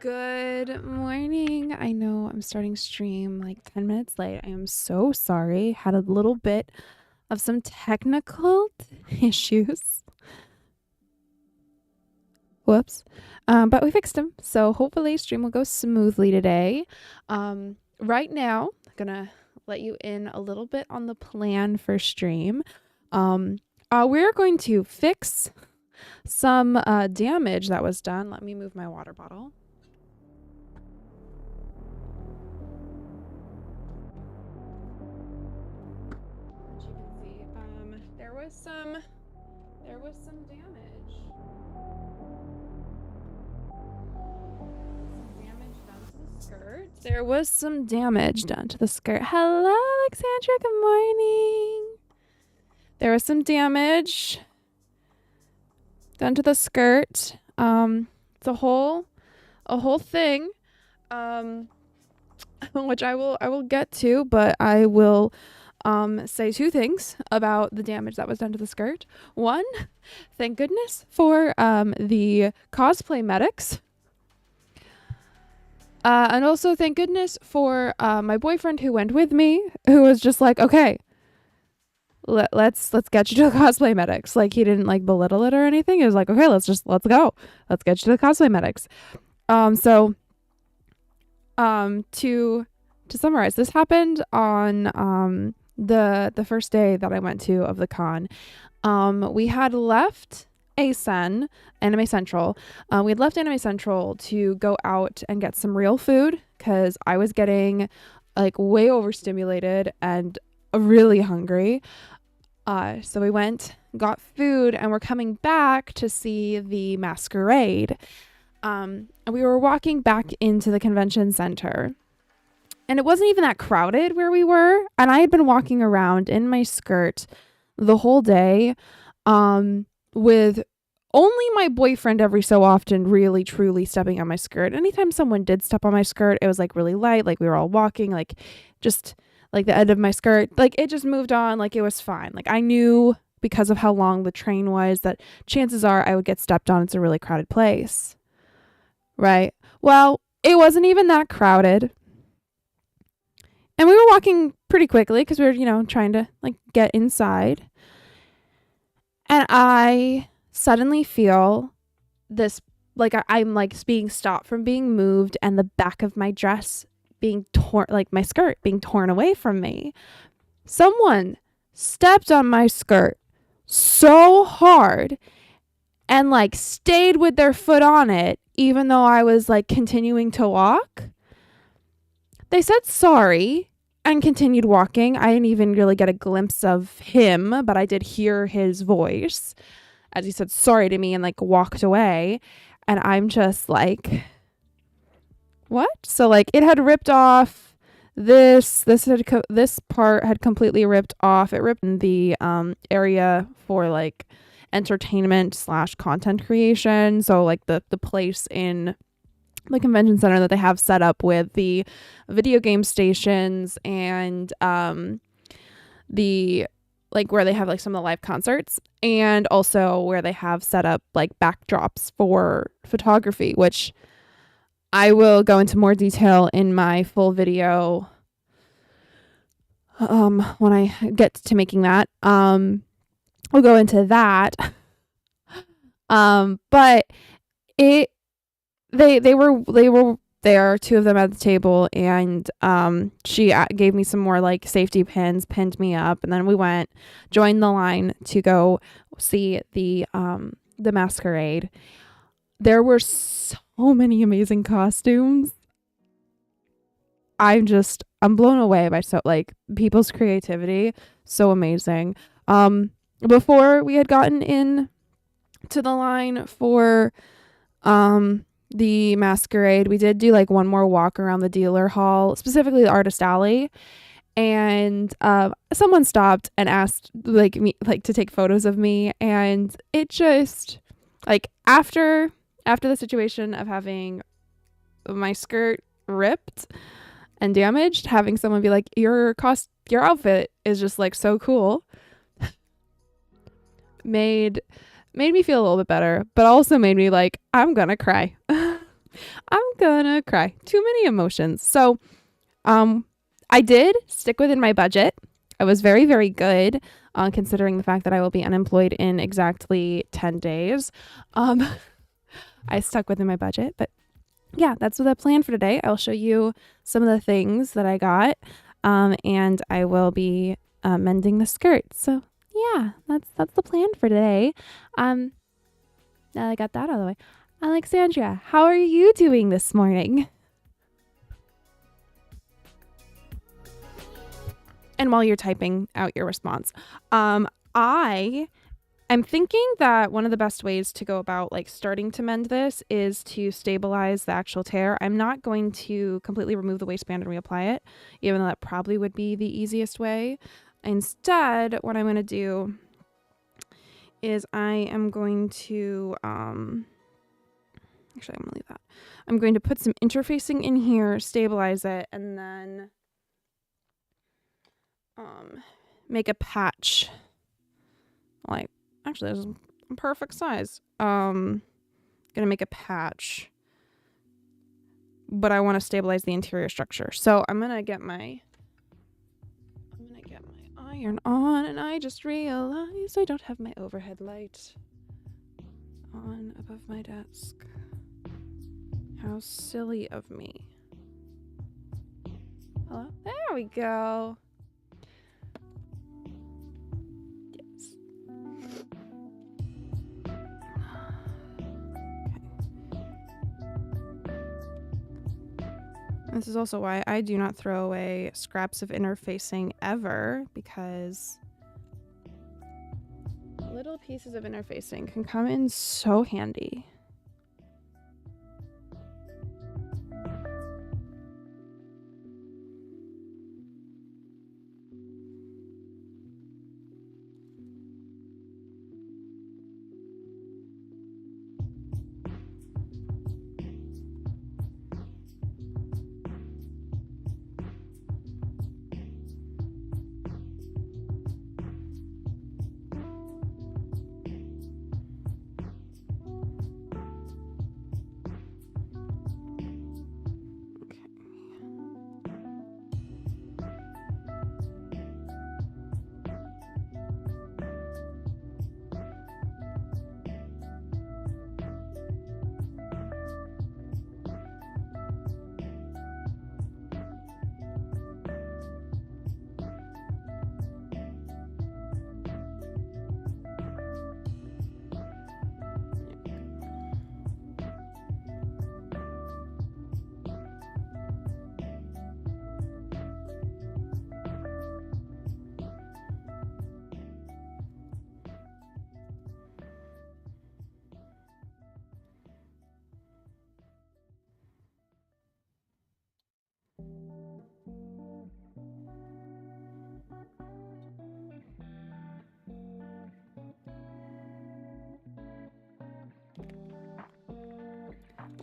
Good morning. I know I'm starting stream like 10 minutes late. I am so sorry. Had a little bit of some technical issues. Whoops. But we fixed them. So hopefully stream will go smoothly today. Right now, I'm going to let you in a little bit on the plan for stream. We're going to fix some damage that was done. Let me move my water bottle. There was some damage. There was some damage done to the skirt. Hello, Alexandra. Good morning. There was some damage done to the skirt. It's a whole thing. Which I will get to, but I will say two things about the damage that was done to the skirt. One, thank goodness for the cosplay medics. And also thank goodness for my boyfriend who went with me, who was just like, okay, let's get you to the cosplay medics. Like, he didn't like belittle it or anything. He was like, okay, let's go. Let's get you to the cosplay medics. To summarize, this happened on the first day that I went to of the con. We had left ASEN, Anime Central. We had left Anime Central to go out and get some real food because I was getting like way overstimulated and really hungry. So we went, got food, and we're coming back to see the masquerade. And we were walking back into the convention center. And it wasn't even that crowded where we were. And I had been walking around in my skirt the whole day, with only my boyfriend every so often really truly stepping on my skirt. Anytime someone did step on my skirt, it was like really light, like we were all walking, like just like the end of my skirt, like it just moved on, like it was fine. Like I knew because of how long the train was that chances are I would get stepped on. It's a really crowded place. Right? Well, it wasn't even that crowded. And we were walking pretty quickly because we were, trying to like get inside. And I suddenly feel this, like I'm like being stopped from being moved and the back of my dress being torn, like my skirt being torn away from me. Someone stepped on my skirt so hard and like stayed with their foot on it, even though I was like continuing to walk. They said sorry and continued walking. I didn't even really get a glimpse of him, but I did hear his voice as he said sorry to me and like walked away. And I'm just like, what? So like it had ripped off this part had completely ripped off. It ripped in the area for like entertainment / content creation. So like the place in the convention center that they have set up with the video game stations and the like where they have like some of the live concerts, and also where they have set up like backdrops for photography, which I will go into more detail in my full video when I get to making that. We'll go into that. But they were there, two of them at the table, and she gave me some more like safety pins, pinned me up, and then we joined the line to go see the masquerade. There were so many amazing costumes. I'm blown away by people's creativity. So amazing. Before we had gotten in to the line for the masquerade, we did do like one more walk around the dealer hall, specifically the artist alley, and someone stopped and asked me to take photos of me, and it just like after the situation of having my skirt ripped and damaged, having someone be like, your outfit is just like so cool, made me feel a little bit better, but also made me like, I'm gonna cry I'm gonna cry. Too many emotions. So, I did stick within my budget. I was very, very good, considering the fact that I will be unemployed in exactly 10 days. I stuck within my budget, but yeah, that's what I planned for today. I'll show you some of the things that I got, and I will be mending the skirt. So yeah, that's the plan for today. Now that I got that out of the way, Alexandria, how are you doing this morning? And while you're typing out your response, I'm thinking that one of the best ways to go about like starting to mend this is to stabilize the actual tear. I'm not going to completely remove the waistband and reapply it, even though that probably would be the easiest way. Instead, what I'm going to do is I am going to, actually I'm going to leave that. I'm going to put some interfacing in here, stabilize it, and then make a patch. Like, actually, this is a perfect size. Gonna make a patch, but I want to stabilize the interior structure. So I'm gonna get my iron on, and I just realized I don't have my overhead light on above my desk. How silly of me. Hello? There we go. Yes. This is also why I do not throw away scraps of interfacing ever, because little pieces of interfacing can come in so handy.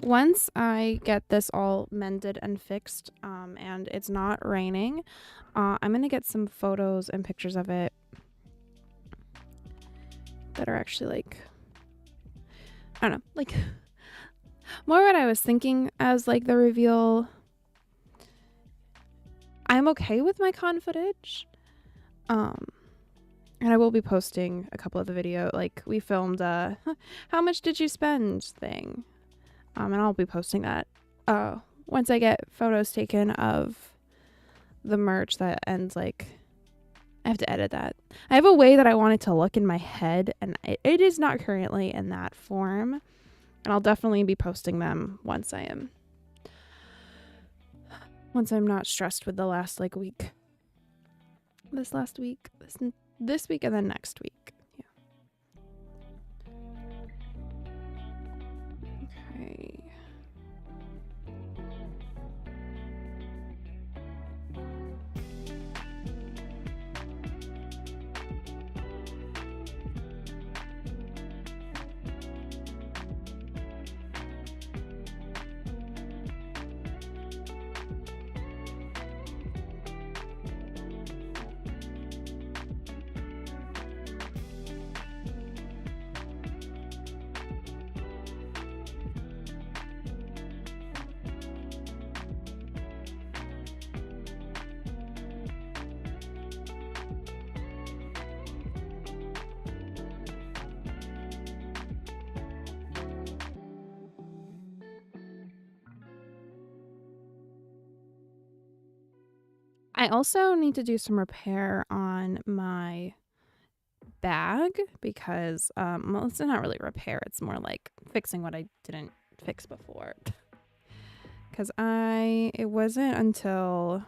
Once I get this all mended and fixed, and it's not raining, I'm going to get some photos and pictures of it that are actually like, I don't know, like more what I was thinking as like the reveal. I'm okay with my con footage. And I will be posting a couple of the video, like we filmed how much did you spend thing. And I'll be posting that once I get photos taken of the merch that ends. Like, I have to edit that. I have a way that I want it to look in my head, and it is not currently in that form. And I'll definitely be posting them once I'm not stressed with the last like week. This week, and then next week. Yeah. Okay. I also need to do some repair on my bag because, well, it's not really repair. It's more like fixing what I didn't fix before. Because it wasn't until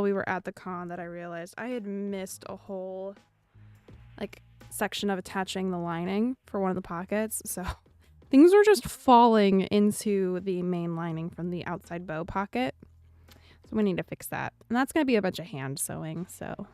we were at the con that I realized I had missed a whole like section of attaching the lining for one of the pockets. So things were just falling into the main lining from the outside bow pocket. So we need to fix that. And that's going to be a bunch of hand sewing, so.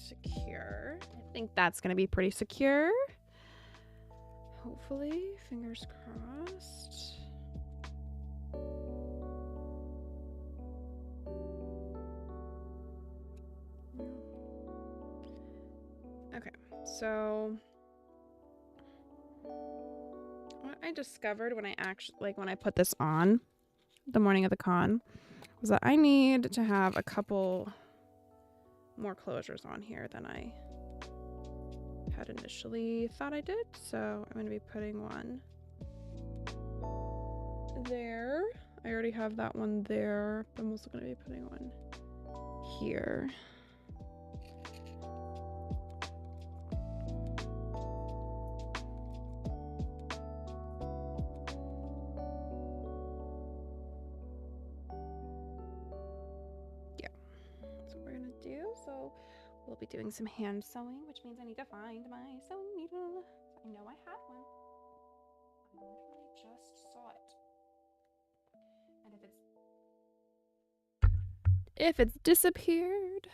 Secure. I think that's going to be pretty secure. Hopefully, fingers crossed. Okay, so what I discovered when I put this on the morning of the con was that I need to have a couple more closures on here than I had initially thought I did. So I'm going to be putting one there. I already have that one there, but I'm also going to be putting one here. So we'll be doing some hand sewing, which means I need to find my sewing needle. I know I had one. I literally just saw it. And if it's disappeared.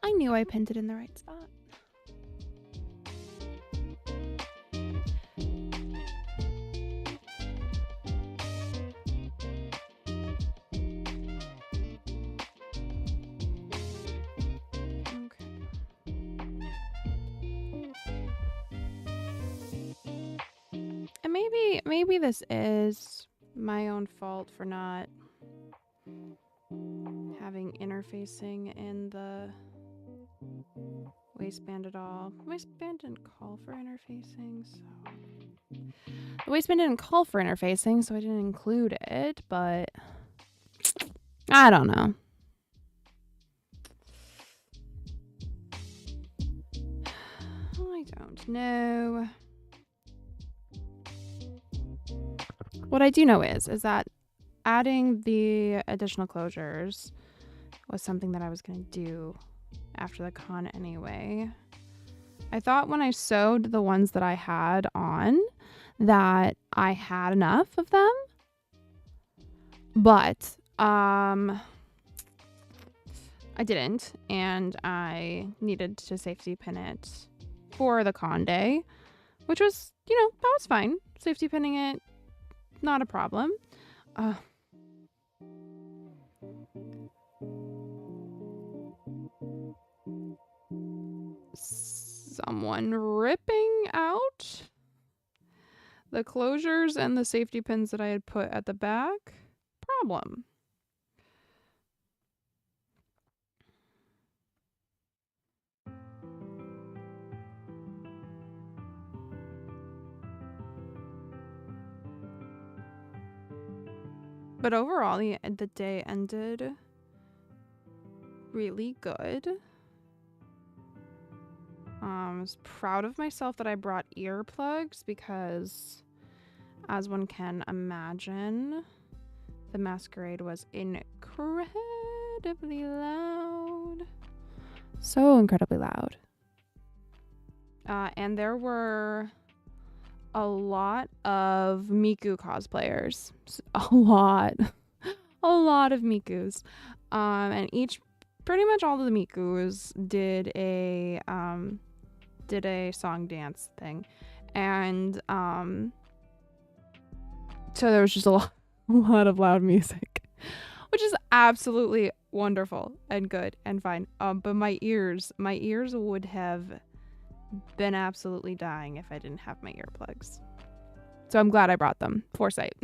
I knew I pinned it in the right spot. And maybe this is my own fault for not having interfacing in the waistband at all. The waistband didn't call for interfacing, so I didn't include it, but I don't know. I don't know. What I do know is that adding the additional closures was something that I was going to do after the con anyway. I thought when I sewed the ones that I had on that I had enough of them, but I didn't, and I needed to safety pin it for the con day, which was, that was fine. Safety pinning it, not a problem. Someone ripping out the closures and the safety pins that I had put at the back. Problem. But overall, the day ended really good. I was proud of myself that I brought earplugs because, as one can imagine, the masquerade was incredibly loud. So incredibly loud. And there were a lot of Miku cosplayers. A lot of Mikus. And pretty much all of the Mikus did a song dance thing. And so there was just a lot of loud music, which is absolutely wonderful and good and fine. But my ears would have been absolutely dying if I didn't have my earplugs. So I'm glad I brought them. Foresight.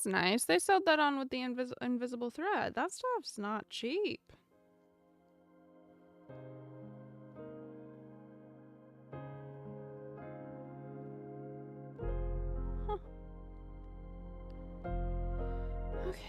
That's nice. They sewed that on with the invisible thread. That stuff's not cheap. Huh. Okay.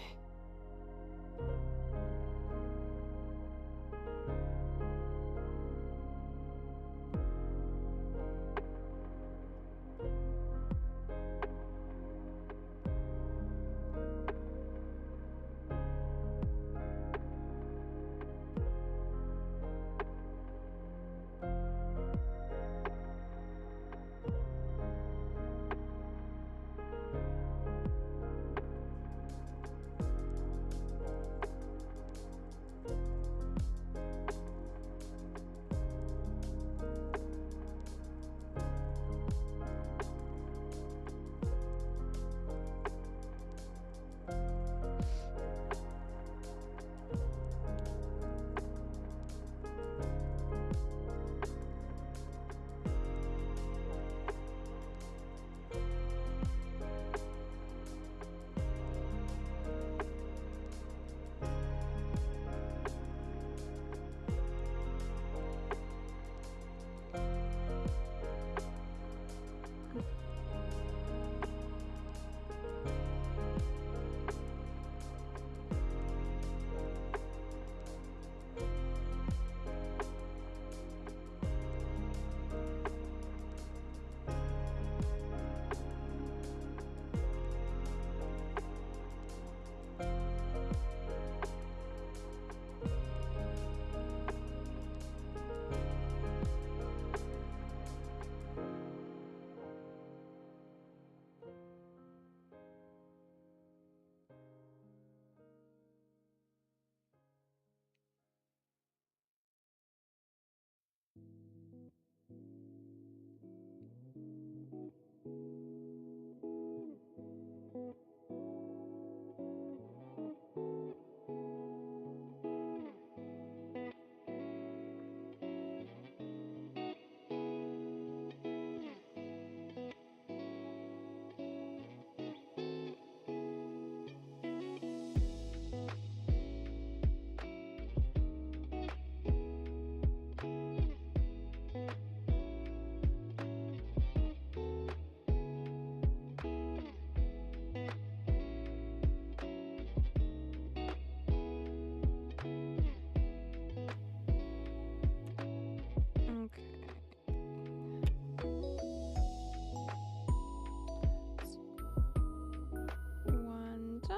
One done.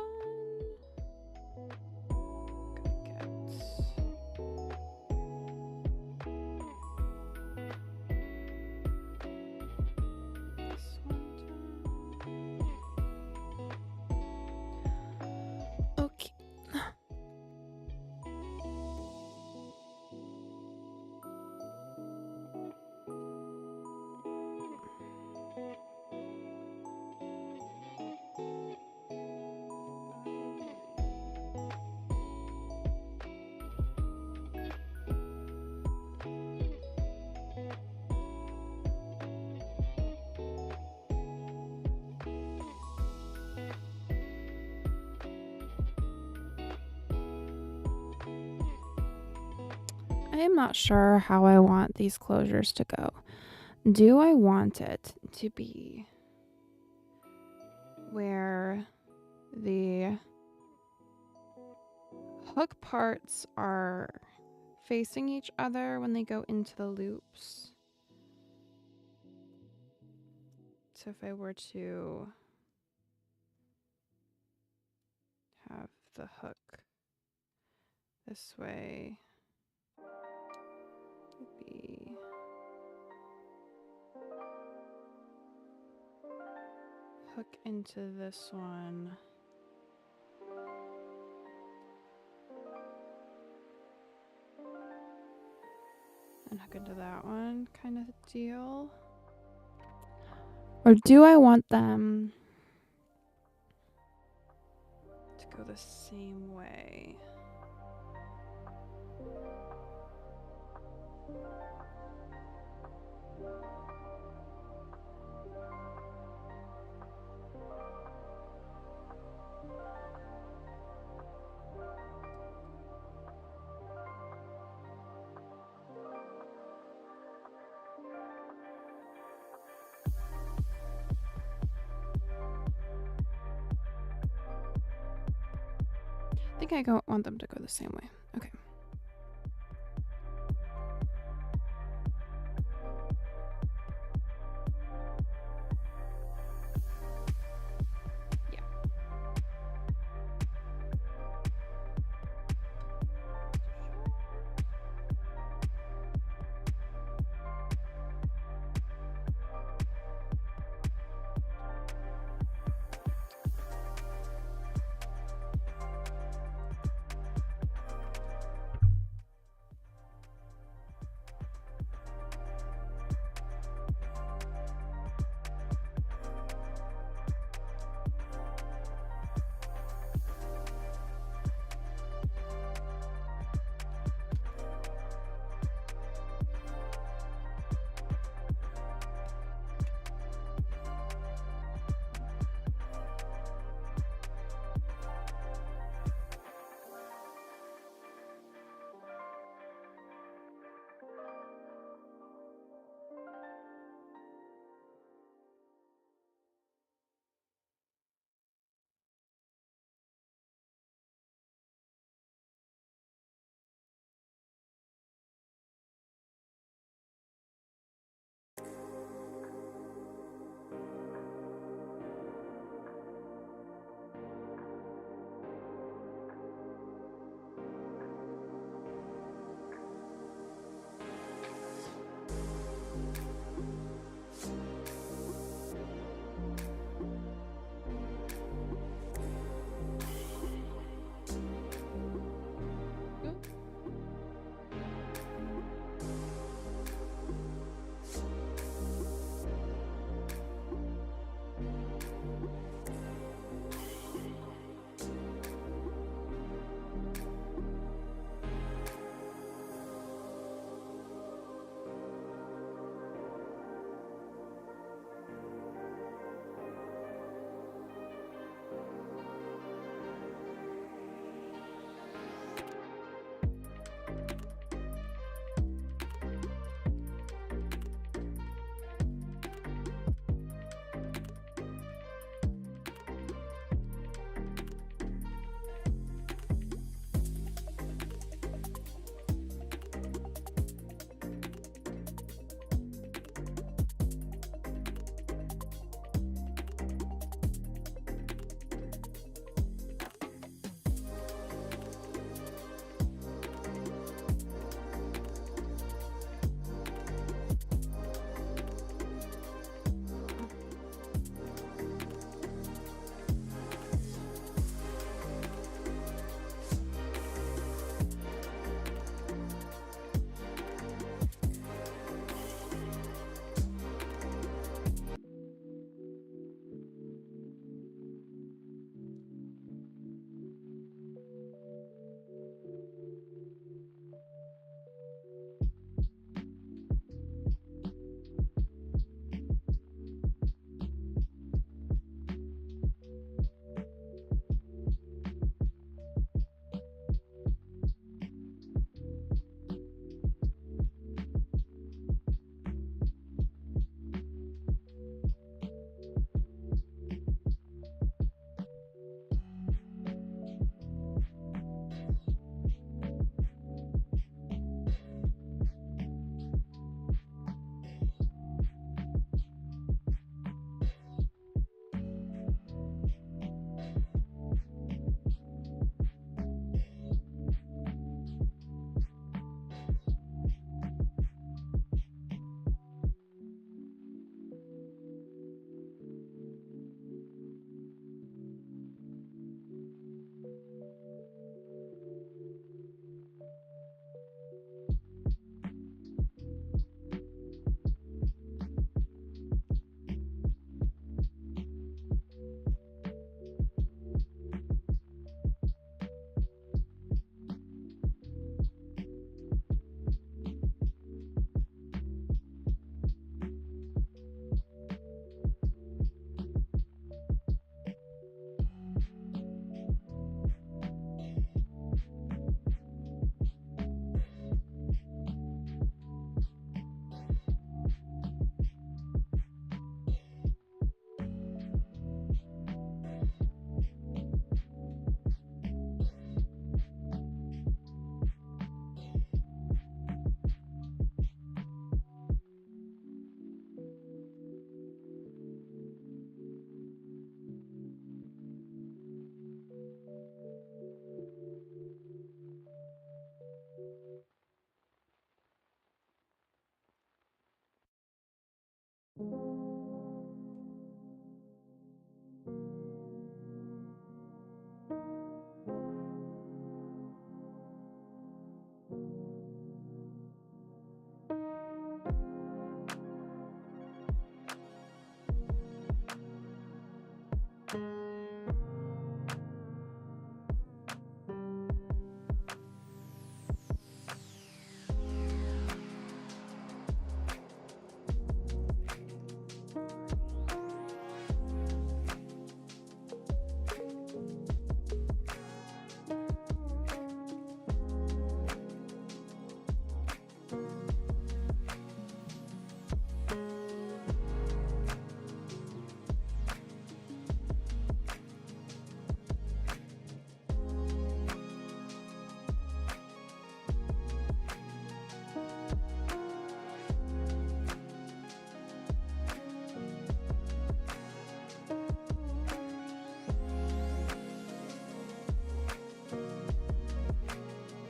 This one done. Okay. I am not sure how I want these closures to go. Do I want it to be where the hook parts are facing each other when they go into the loops? So if I were to have the hook this way, be hook into this one. And hook into that one kind of deal. Or do I want them to go the same way? think I want them to go the same way. Okay. Yeah.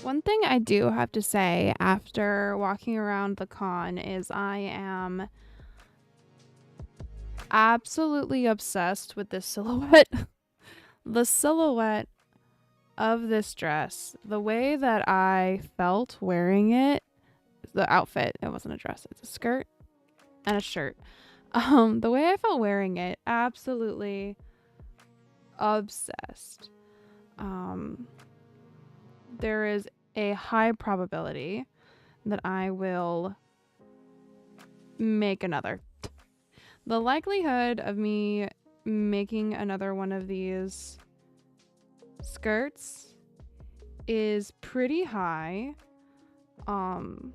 One thing I do have to say after walking around the con is I am absolutely obsessed with this silhouette. The silhouette of this dress, the way that I felt wearing it, the outfit, it wasn't a dress, it's a skirt and a shirt. The way I felt wearing it, absolutely obsessed. There is a high probability that I will make another. The likelihood of me making another one of these skirts is pretty high. The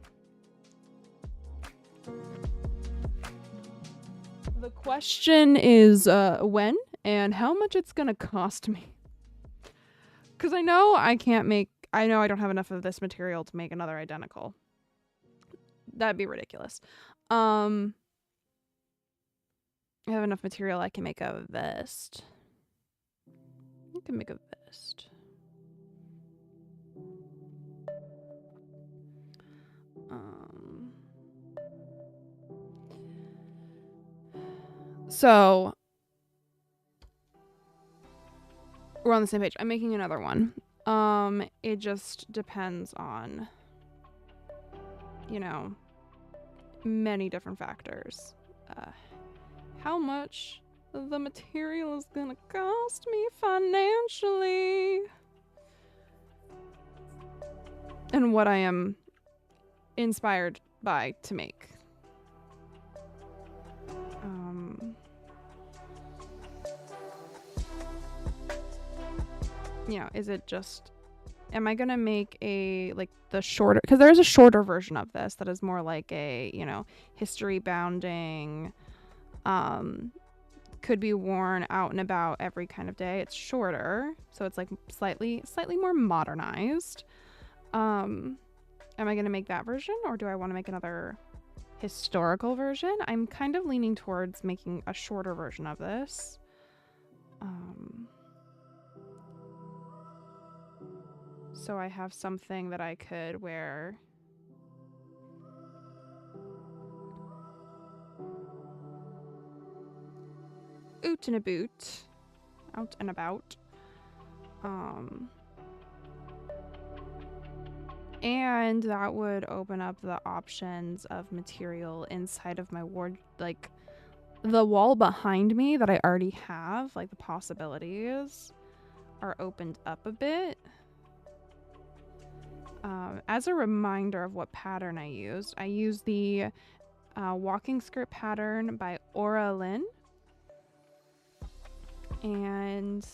question is when and how much it's gonna cost me. Because I know I don't have enough of this material to make another identical. That'd be ridiculous. I have enough material I can make a vest. I can make a vest. So we're on the same page. I'm making another one. It just depends on, many different factors. How much the material is gonna cost me financially, and what I am inspired by to make. Is it just, am I gonna make the shorter, because there is a shorter version of this that is more like a, history bounding, could be worn out and about every kind of day. It's shorter, so it's like slightly more modernized. Am I gonna make that version, or do I want to make another historical version? I'm kind of leaning towards making a shorter version of this. So I have something that I could wear out and about. And that would open up the options of material inside of my wardrobe, like the wall behind me that I already have, like the possibilities are opened up a bit. As a reminder of what pattern I used the walking skirt pattern by Aura Lynn. And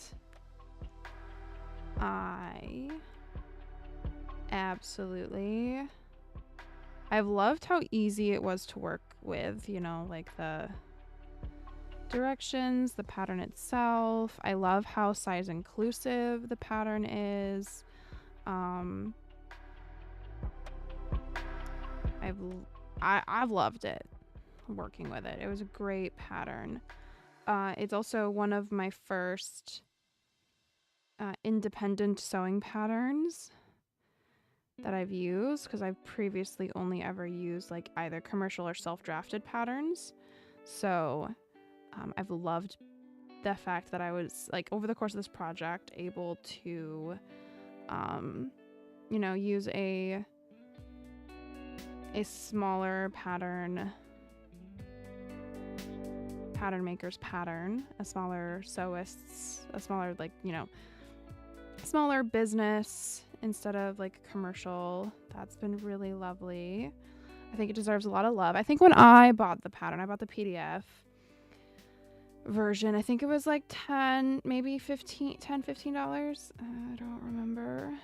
I've loved how easy it was to work with, like the directions, the pattern itself. I love how size inclusive the pattern is. I've loved it, working with it. It was a great pattern. It's also one of my first independent sewing patterns that I've used, because I've previously only ever used like either commercial or self-drafted patterns. So I've loved the fact that I was, like, over the course of this project, able to use a smaller pattern maker's pattern, a smaller sewist's, a smaller, smaller business instead of like commercial. That's been really lovely. I think it deserves a lot of love. I think when I bought the pattern, I bought the PDF version. I think it was like $10, maybe $15. I don't remember.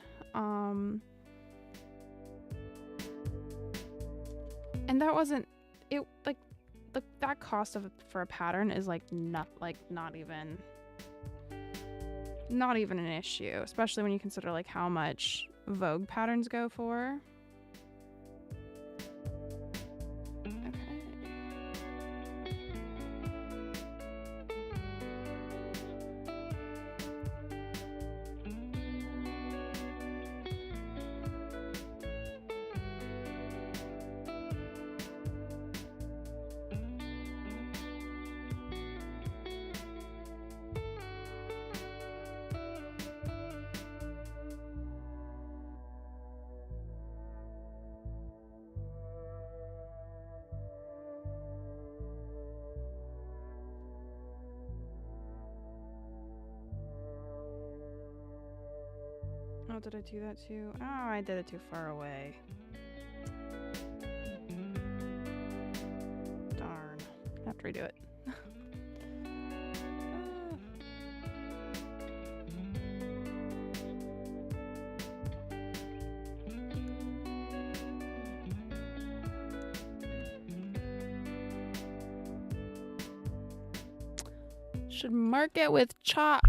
And that wasn't it. Like that cost for a pattern is not even an issue, especially when you consider like how much Vogue patterns go for. Oh, did I do that too? Oh, I did it too far away. Darn. I have to redo it. Should mark it with chalk.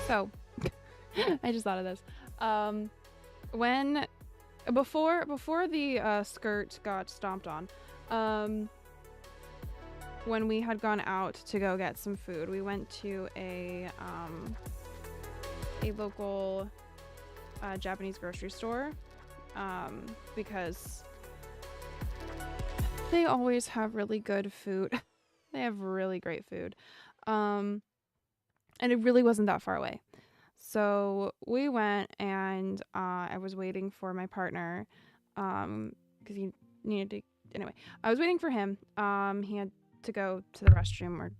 So, I just thought of this. Before the skirt got stomped on, when we had gone out to go get some food, we went to a local Japanese grocery store, because they always have really good food. They have really great food. And it really wasn't that far away. So we went, and I was waiting for my partner, because he needed to. Anyway, I was waiting for him. He had to go to the restroom or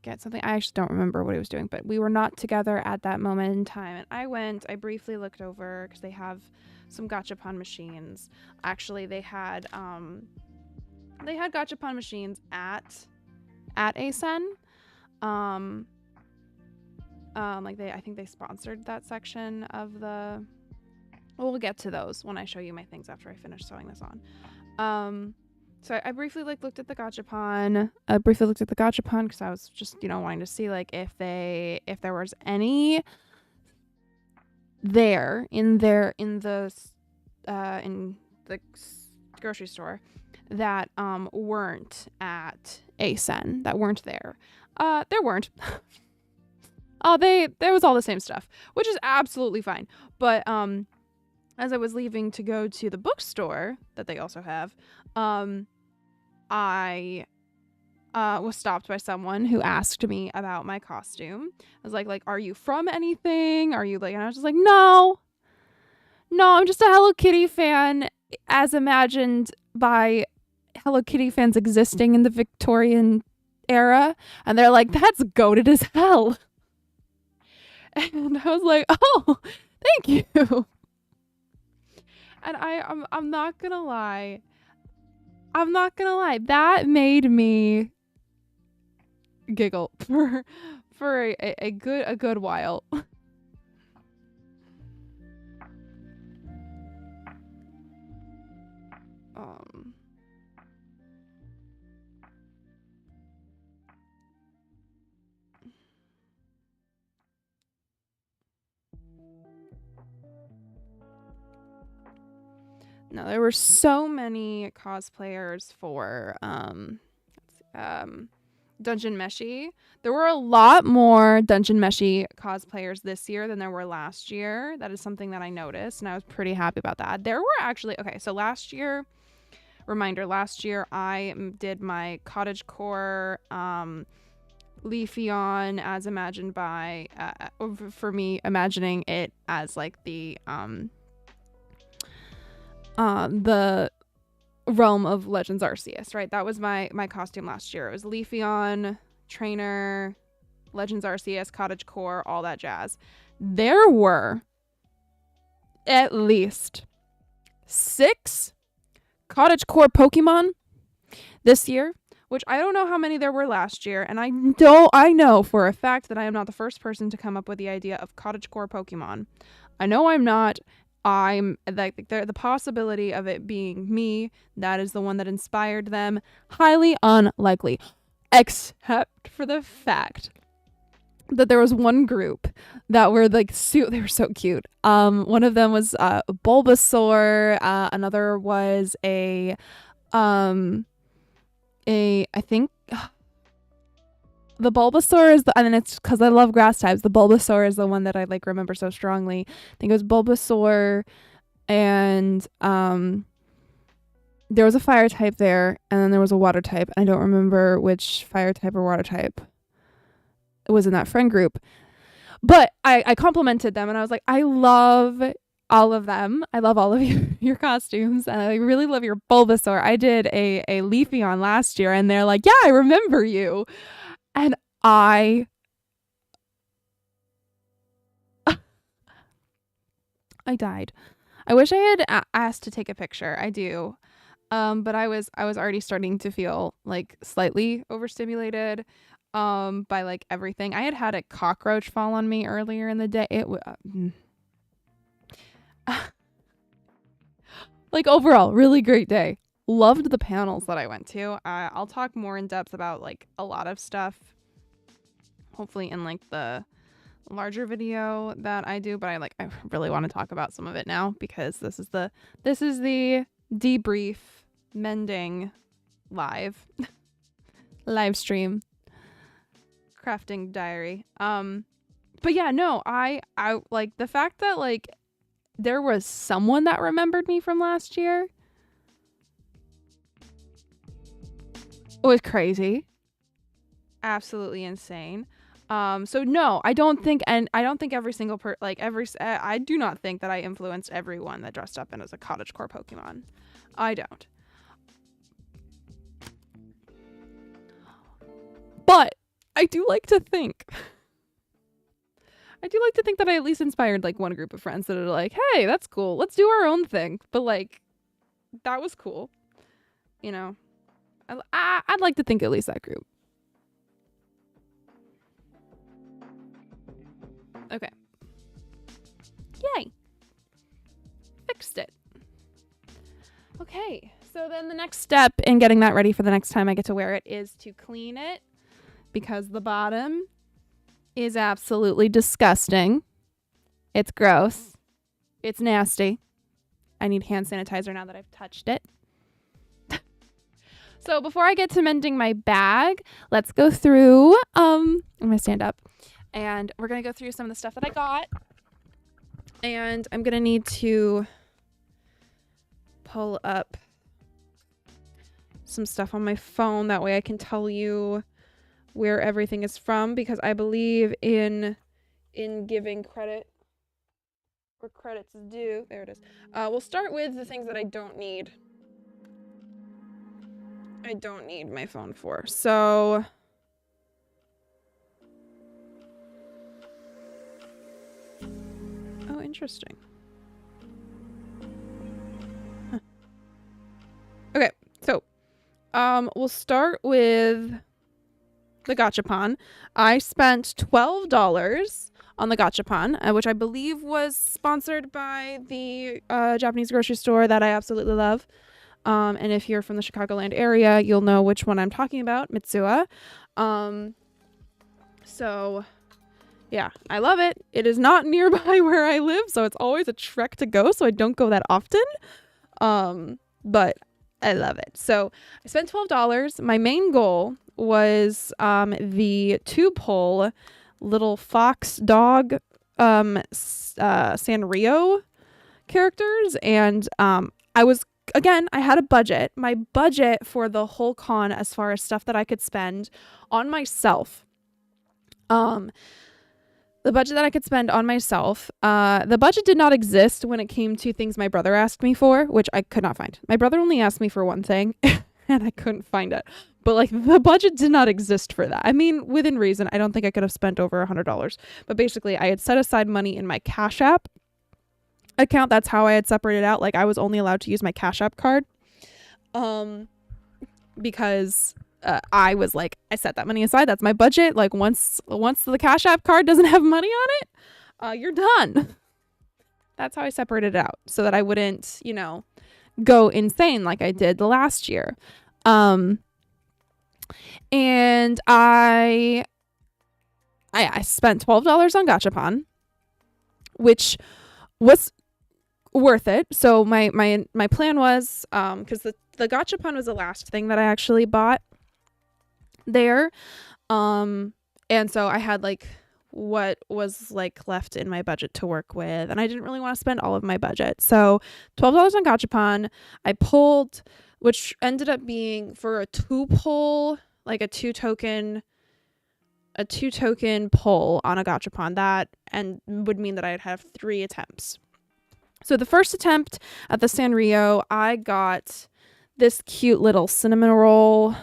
get something. I actually don't remember what he was doing, but we were not together at that moment in time. And I briefly looked over, because they have some gachapon machines. Actually, they had gachapon machines at ASEN. I think they sponsored that section of the. We'll get to those when I show you my things after I finish sewing this on. So I briefly looked at the gachapon. Because I was just wanting to see if there was any there in the grocery store that weren't at ASEN, that weren't there. There weren't. There was all the same stuff, which is absolutely fine. But as I was leaving to go to the bookstore that they also have, I was stopped by someone who asked me about my costume. I was like, are you from anything? Are you and I was just like, no, I'm just a Hello Kitty fan, as imagined by Hello Kitty fans existing in the Victorian era. And they're like, that's goated as hell. And I was like, oh, thank you. And I'm not gonna lie. That made me giggle for a good while. No, there were so many cosplayers for Dungeon Meshi. There were a lot more Dungeon Meshi cosplayers this year than there were last year. That is something that I noticed, and I was pretty happy about that. There were actually, okay, so last year I did my cottagecore Leafeon as imagined by, for me, imagining it as like the realm of Legends Arceus, right? That was my costume last year. It was Leafeon, Trainer, Legends Arceus, Cottagecore, all that jazz. There were at least 6 Cottagecore Pokemon this year, which I don't know how many there were last year, and I know for a fact that I am not the first person to come up with the idea of Cottagecore Pokemon. I know I'm not. I'm like the possibility of it being me, that is the one that inspired them, highly unlikely, except for the fact that there was one group that were like they were so cute. One of them was Bulbasaur, another was I think the Bulbasaur is and it's because I love grass types. The Bulbasaur is the one that I like remember so strongly. I think it was Bulbasaur, and there was a fire type there, and then there was a water type. I don't remember which fire type or water type was in that friend group. But I complimented them, and I was like, I love all of them. I love all of your costumes, and I really love your Bulbasaur. I did a Leafeon last year, and they're like, yeah, I remember you. And I died. I wish I had asked to take a picture. I do. But I was already starting to feel like slightly overstimulated by like everything. I had a cockroach fall on me earlier in the day. Like overall, really great day. Loved the panels that I went to. I'll talk more in depth about like a lot of stuff, hopefully in like the larger video that I do, but I really want to talk about some of it now because this is the debrief mending live stream crafting diary. But yeah, no, I like the fact that like there was someone that remembered me from last year was crazy. Absolutely insane. So no, I don't think every single I do not think that I influenced everyone that dressed up in as a cottagecore Pokemon. I don't. But I do like to think that I at least inspired like one group of friends that are like, hey, that's cool. Let's do our own thing. But like, that was cool. You know, I'd like to think at least that group. Okay. Yay. Fixed it. Okay. So then the next step in getting that ready for the next time I get to wear it is to clean it because the bottom is absolutely disgusting. It's gross. It's nasty. I need hand sanitizer now that I've touched it. So before I get to mending my bag, let's go through, I'm going to stand up. And we're going to go through some of the stuff that I got. And I'm going to need to pull up some stuff on my phone. That way I can tell you where everything is from. Because I believe in giving credit where credit's due. There it is. We'll start with the things that I don't need. I don't need my phone for. So... Oh, interesting. Huh. Okay, so we'll start with the gachapon. I spent $12 on the gachapon, which I believe was sponsored by the Japanese grocery store that I absolutely love. And if you're from the Chicagoland area, you'll know which one I'm talking about, Mitsuya. So... yeah, I love it. It is not nearby where I live, so it's always a trek to go, so I don't go that often. But I love it. So I spent $12. My main goal was the 2-pole little fox dog Sanrio characters. And I had a budget. My budget for the whole con as far as stuff that I could spend on myself. The budget that I could spend on myself, the budget did not exist when it came to things my brother asked me for, which I could not find. My brother only asked me for one thing and I couldn't find it. But like the budget did not exist for that. I mean, within reason, I don't think I could have spent over $100. But basically, I had set aside money in my Cash App account. That's how I had separated out. Like I was only allowed to use my Cash App card. Because I was like, I set that money aside. That's my budget. Like once the Cash App card doesn't have money on it, you're done. That's how I separated it out so that I wouldn't, go insane like I did the last year. And I spent $12 on Gachapon, which was worth it. So my plan was, because the Gachapon was the last thing that I actually bought there. And so I had like what was like left in my budget to work with, and I didn't really want to spend all of my budget. So $12 on Gachapon. I pulled, which ended up being for a 2-pull, like a 2-token pull on a Gachapon. That and would mean that I'd have 3 attempts. So the first attempt at the Sanrio, I got this cute little cinnamon roll.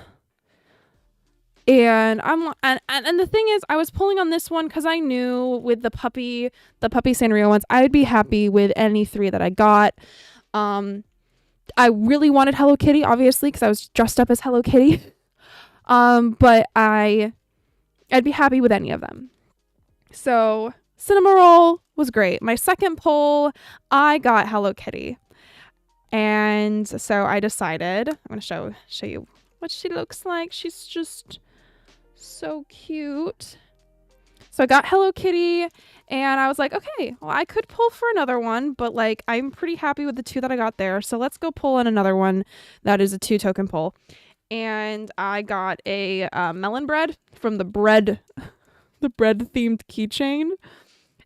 And and the thing is, I was pulling on this one because I knew with the puppy Sanrio ones, I'd be happy with any 3 that I got. I really wanted Hello Kitty, obviously, because I was dressed up as Hello Kitty. But I'd be happy with any of them. So cinnamon roll was great. My second pull, I got Hello Kitty. And so I decided, I'm going to show you what she looks like. She's just so cute. So I got Hello Kitty and I was like, okay, well, I could pull for another one, but like I'm pretty happy with the 2 that I got there. So let's go pull on another one that is a 2-token pull. And I got a melon bread from the bread themed keychain.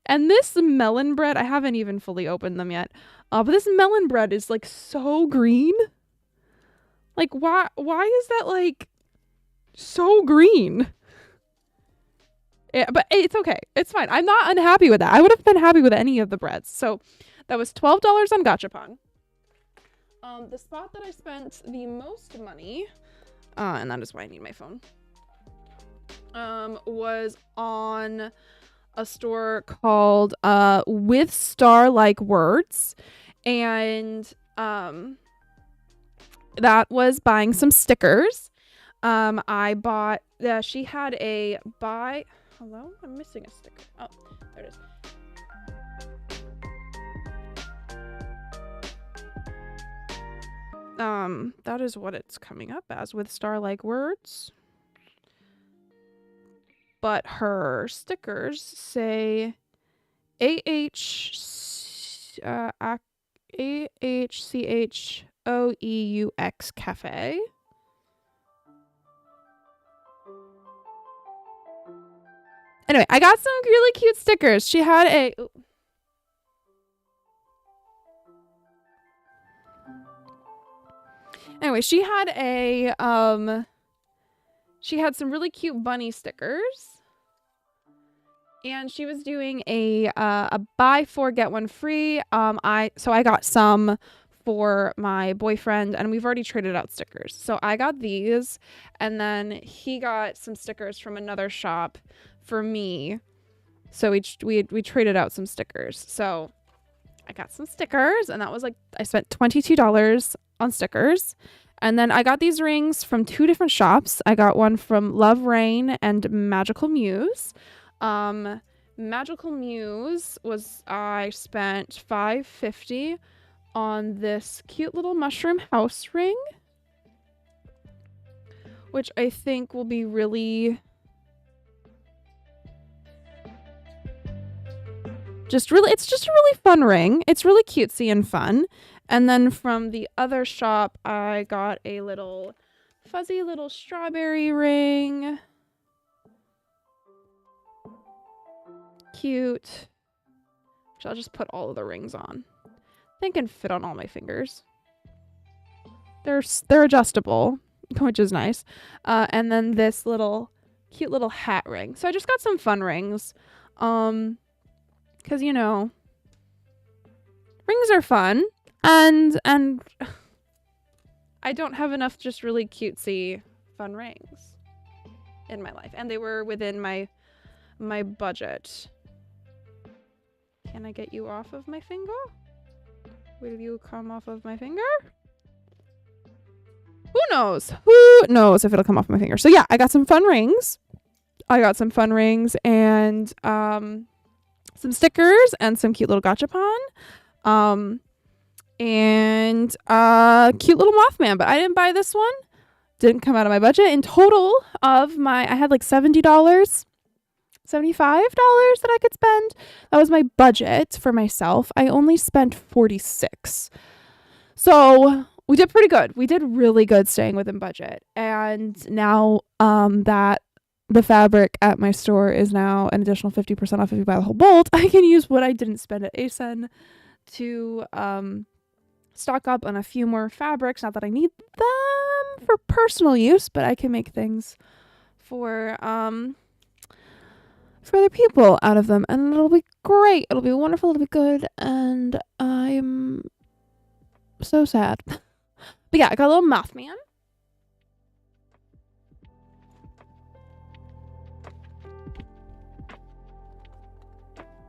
And this melon bread, I haven't even fully opened them yet. But this melon bread is like so green. Like why is that like so green? Yeah, but it's okay. It's fine. I'm not unhappy with that. I would have been happy with any of the breads. So that was $12 on Gachapon. The spot that I spent the most money, and that is why I need my phone, was on a store called With Star-Like Words. And that was buying some stickers. I bought, she had a buy, hello? I'm missing a sticker. Oh, there it is. That is what it's coming up as, With Star-Like Words. But her stickers say AHCHOEUX Cafe. Anyway, I got some really cute stickers. She had a... Anyway, she had some really cute bunny stickers. And she was doing a buy 4 get 1 free. So I got some for my boyfriend, and we've already traded out stickers. So I got these, and then he got some stickers from another shop for me. So we traded out some stickers. So I got some stickers, and that was like, I spent $22 on stickers. And then I got these rings from 2 different shops. I got one from Love Rain and Magical Muse. Magical Muse was, I spent $5.50 on this cute little mushroom house ring, which I think will be really It's just a really fun ring. It's really cutesy and fun. And then from the other shop, I got a little fuzzy little strawberry ring. Cute. Which I'll just put all of the rings on. They can fit on all my fingers. They're adjustable, which is nice. And then this cute little hat ring. So I just got some fun rings. Because, you know, rings are fun. And I don't have enough just really cutesy fun rings in my life. And they were within my budget. Can I get you off of my finger? Will you come off of my finger? Who knows? Who knows if it'll come off my finger? So yeah, I got some fun rings. And some stickers and some cute little gachapon. And cute little Mothman, but I didn't buy this one. Didn't come out of my budget. In total I had like $70, $75 that I could spend. That was my budget for myself. I only spent $46. So we did pretty good. We did really good staying within budget. And now that the fabric at my store is now an additional 50% off if you buy the whole bolt, I can use what I didn't spend at ASEN to stock up on a few more fabrics. Not that I need them for personal use, but I can make things for other people out of them, and it'll be great. It'll be wonderful. It'll be good, and I'm so sad. But yeah, I got a little Mothman.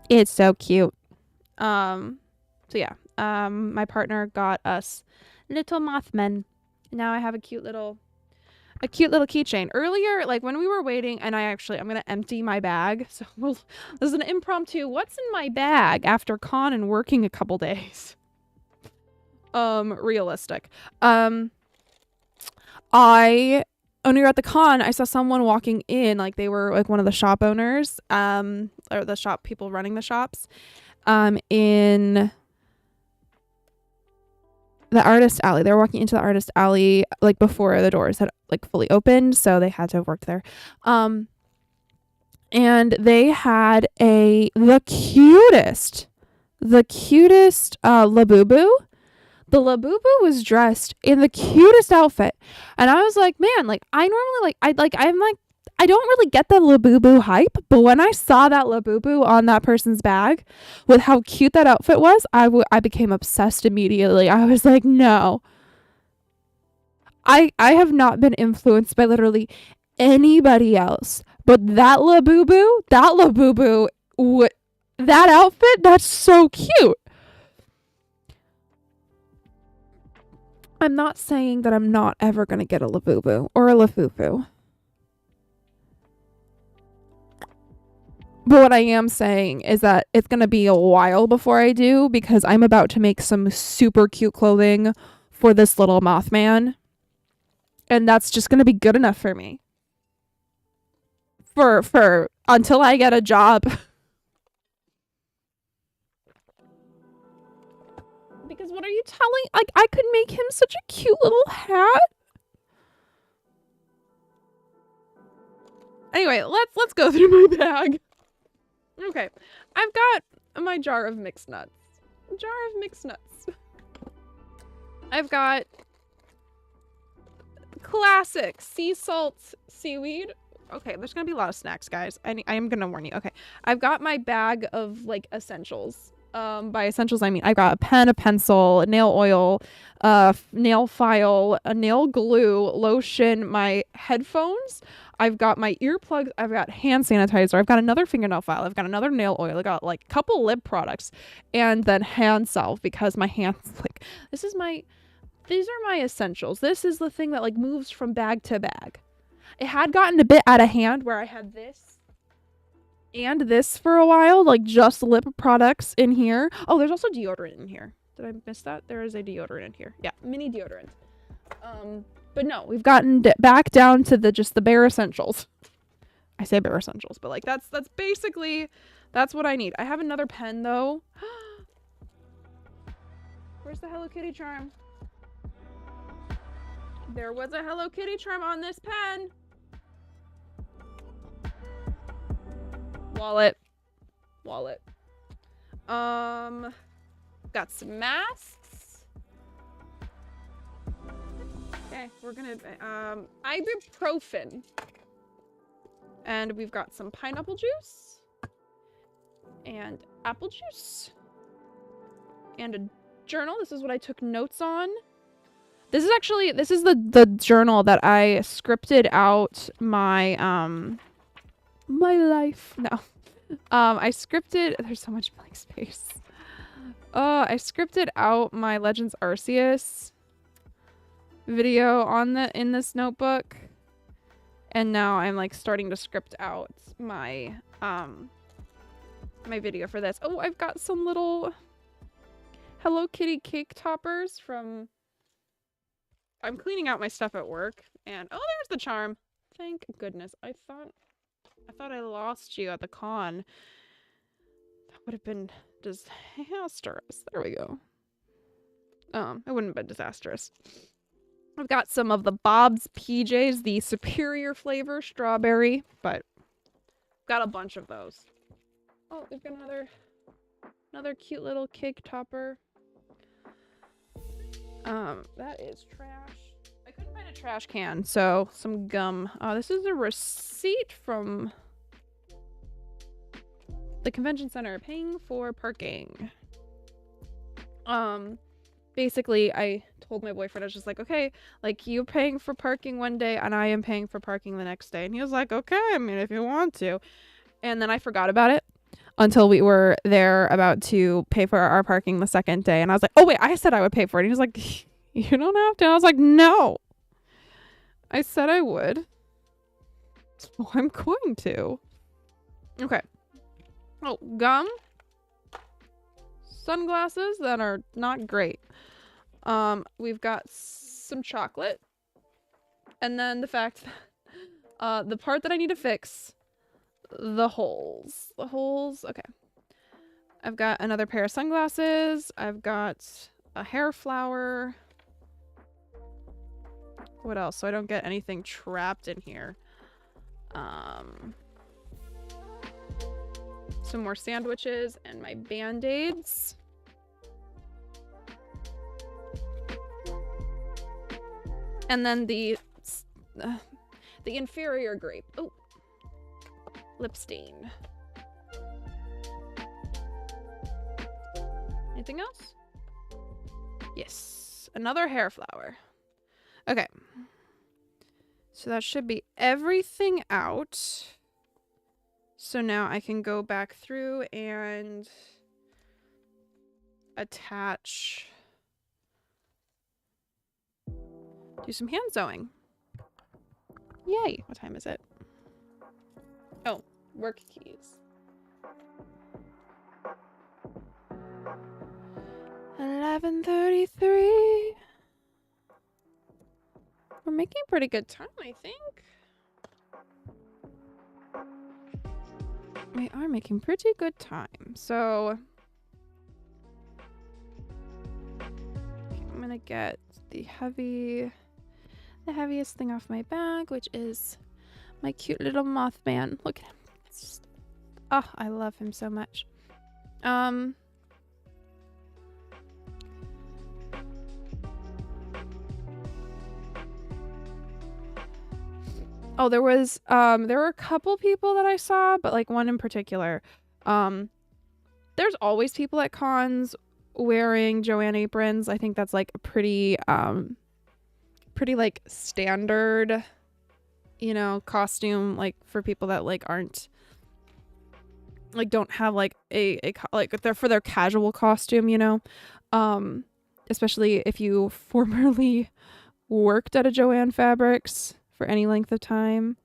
It's so cute. So yeah, my partner got us little Mothmen. Now I have a cute little keychain. Earlier, like when we were waiting, and I'm gonna empty my bag. So this is an impromptu. What's in my bag after con and working a couple days? Realistic. When we were at the con, I saw someone walking in, like they were like one of the shop owners, or the shop people running the shops, in the artist alley. They were walking into the artist alley like before the doors had like fully opened, so they had to have worked there. And they had the cutest Labubu. The Labubu was dressed in the cutest outfit, and I was like, man, like I normally I don't really get the Labubu hype, but when I saw that Labubu on that person's bag with how cute that outfit was, I became obsessed immediately. I was like, no. I have not been influenced by literally anybody else, but that Labubu, that outfit, that's so cute. I'm not saying that I'm not ever going to get a Labubu or a Lafufu. But what I am saying is that it's going to be a while before I do, because I'm about to make some super cute clothing for this little Mothman. And that's just going to be good enough for me. For until I get a job. Because what are you telling? Like, I could make him such a cute little hat. Anyway, let's go through my bag. Okay, I've got my jar of mixed nuts. I've got classic sea salt seaweed. Okay, there's gonna be a lot of snacks, guys. I am gonna warn you. Okay, I've got my bag of like essentials. By essentials, I mean I've got a pen, a pencil, a nail oil, nail file, a nail glue, lotion, my headphones. I've got my earplugs. I've got hand sanitizer. I've got another fingernail file. I've got another nail oil. I got like a couple lip products, and then hand salve because my hands like these are my essentials. This is the thing that like moves from bag to bag. It had gotten a bit out of hand where I had this and this for a while, like just lip products in here. Oh, there's also deodorant in here. Did I miss that? There is a deodorant in here. Yeah, mini deodorant. But no, we've gotten back down to just the bare essentials. I say bare essentials, but like that's basically That's what I need. I have another pen though. Where's the Hello Kitty charm? There was a Hello Kitty charm on this pen. Wallet. Got some masks. Okay, we're gonna ibuprofen. And we've got some pineapple juice and apple juice and a journal. This is what I took notes on. This is the journal that I scripted out my my life. No. I scripted, there's so much blank space. I scripted out my Legends Arceus video in this notebook. And now I'm like starting to script out my my video for this. Oh, I've got some little Hello Kitty cake toppers from... I'm cleaning out my stuff at work, and oh, there's the charm. Thank goodness. I thought I lost you at the con. That would have been disastrous. There we go. It wouldn't have been disastrous. I've got some of the Bob's PJs, the superior flavor strawberry, but got a bunch of those. Oh, we've got another cute little cake topper. That is trash. I couldn't find a trash can, so some gum. This is a receipt from the convention center paying for parking. Basically, I told my boyfriend, I was just like, okay, like, you're paying for parking one day and I am paying for parking the next day. And he was like, okay, I mean, if you want to. And then I forgot about it until we were there about to pay for our parking the second day. And I was like, oh, wait, I said I would pay for it. And he was like, you don't have to. And I was like, no. I said I would. So I'm going to. Okay. Oh, gum. Sunglasses that are not great. We've got some chocolate. And then the fact that the part that I need to fix, the holes. The holes, okay. I've got another pair of sunglasses. I've got a hair flower. What else? So I don't get anything trapped in here. Some more sandwiches and my Band-Aids. And then the inferior grape. Oh, lip stain. Anything else? Yes, another hair flower. Okay. So that should be everything out. So now I can go back through and attach, do some hand sewing. Yay. What time is it? Oh, work keys. 11:33. We're making pretty good time, I think. We are making pretty good time. So I'm gonna get the heaviest thing off my bag, which is my cute little Mothman. Look at him. It's just, oh, I love him so much. Oh, there were a couple people that I saw, but like one in particular. There's always people at cons wearing Joanne aprons. I think that's like a pretty like standard, you know, costume, like for people that like aren't like don't have like like they're for their casual costume, you know. Especially if you formerly worked at a Joanne Fabrics for any length of time.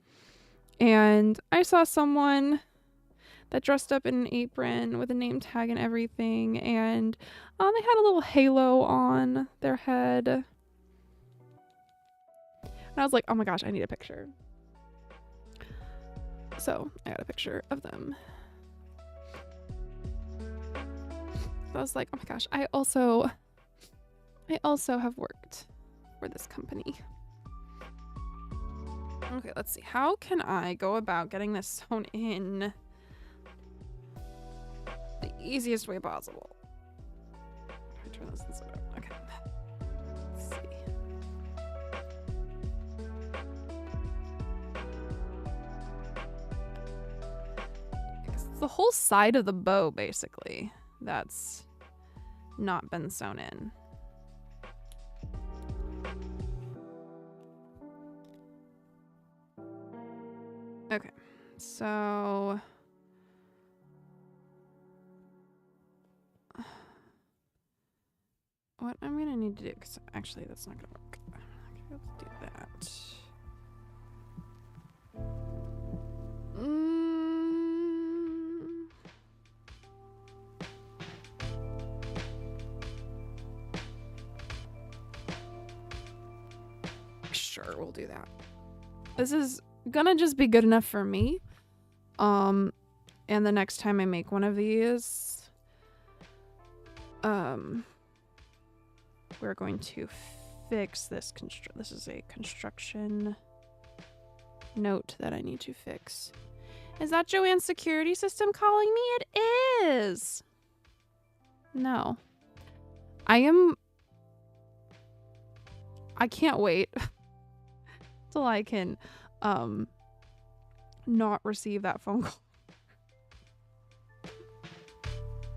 And I saw someone that dressed up in an apron with a name tag and everything, and they had a little halo on their head. And I was like, oh my gosh, I need a picture. So I got a picture of them. I was like, oh my gosh, I also have worked for this company. Okay, let's see. How can I go about getting this sewn in the easiest way possible? I turn this inside out. Okay. Let's see. It's the whole side of the bow, basically, that's not been sewn in. Okay, so what I'm gonna need to do, because actually that's not gonna work. Okay, let's do that. Sure, we'll do that. This is gonna just be good enough for me. And the next time I make one of these, we're going to fix this this is a construction note that I need to fix. Is that Joanne's security system calling me? It is. No. I can't wait till I can not receive that phone call.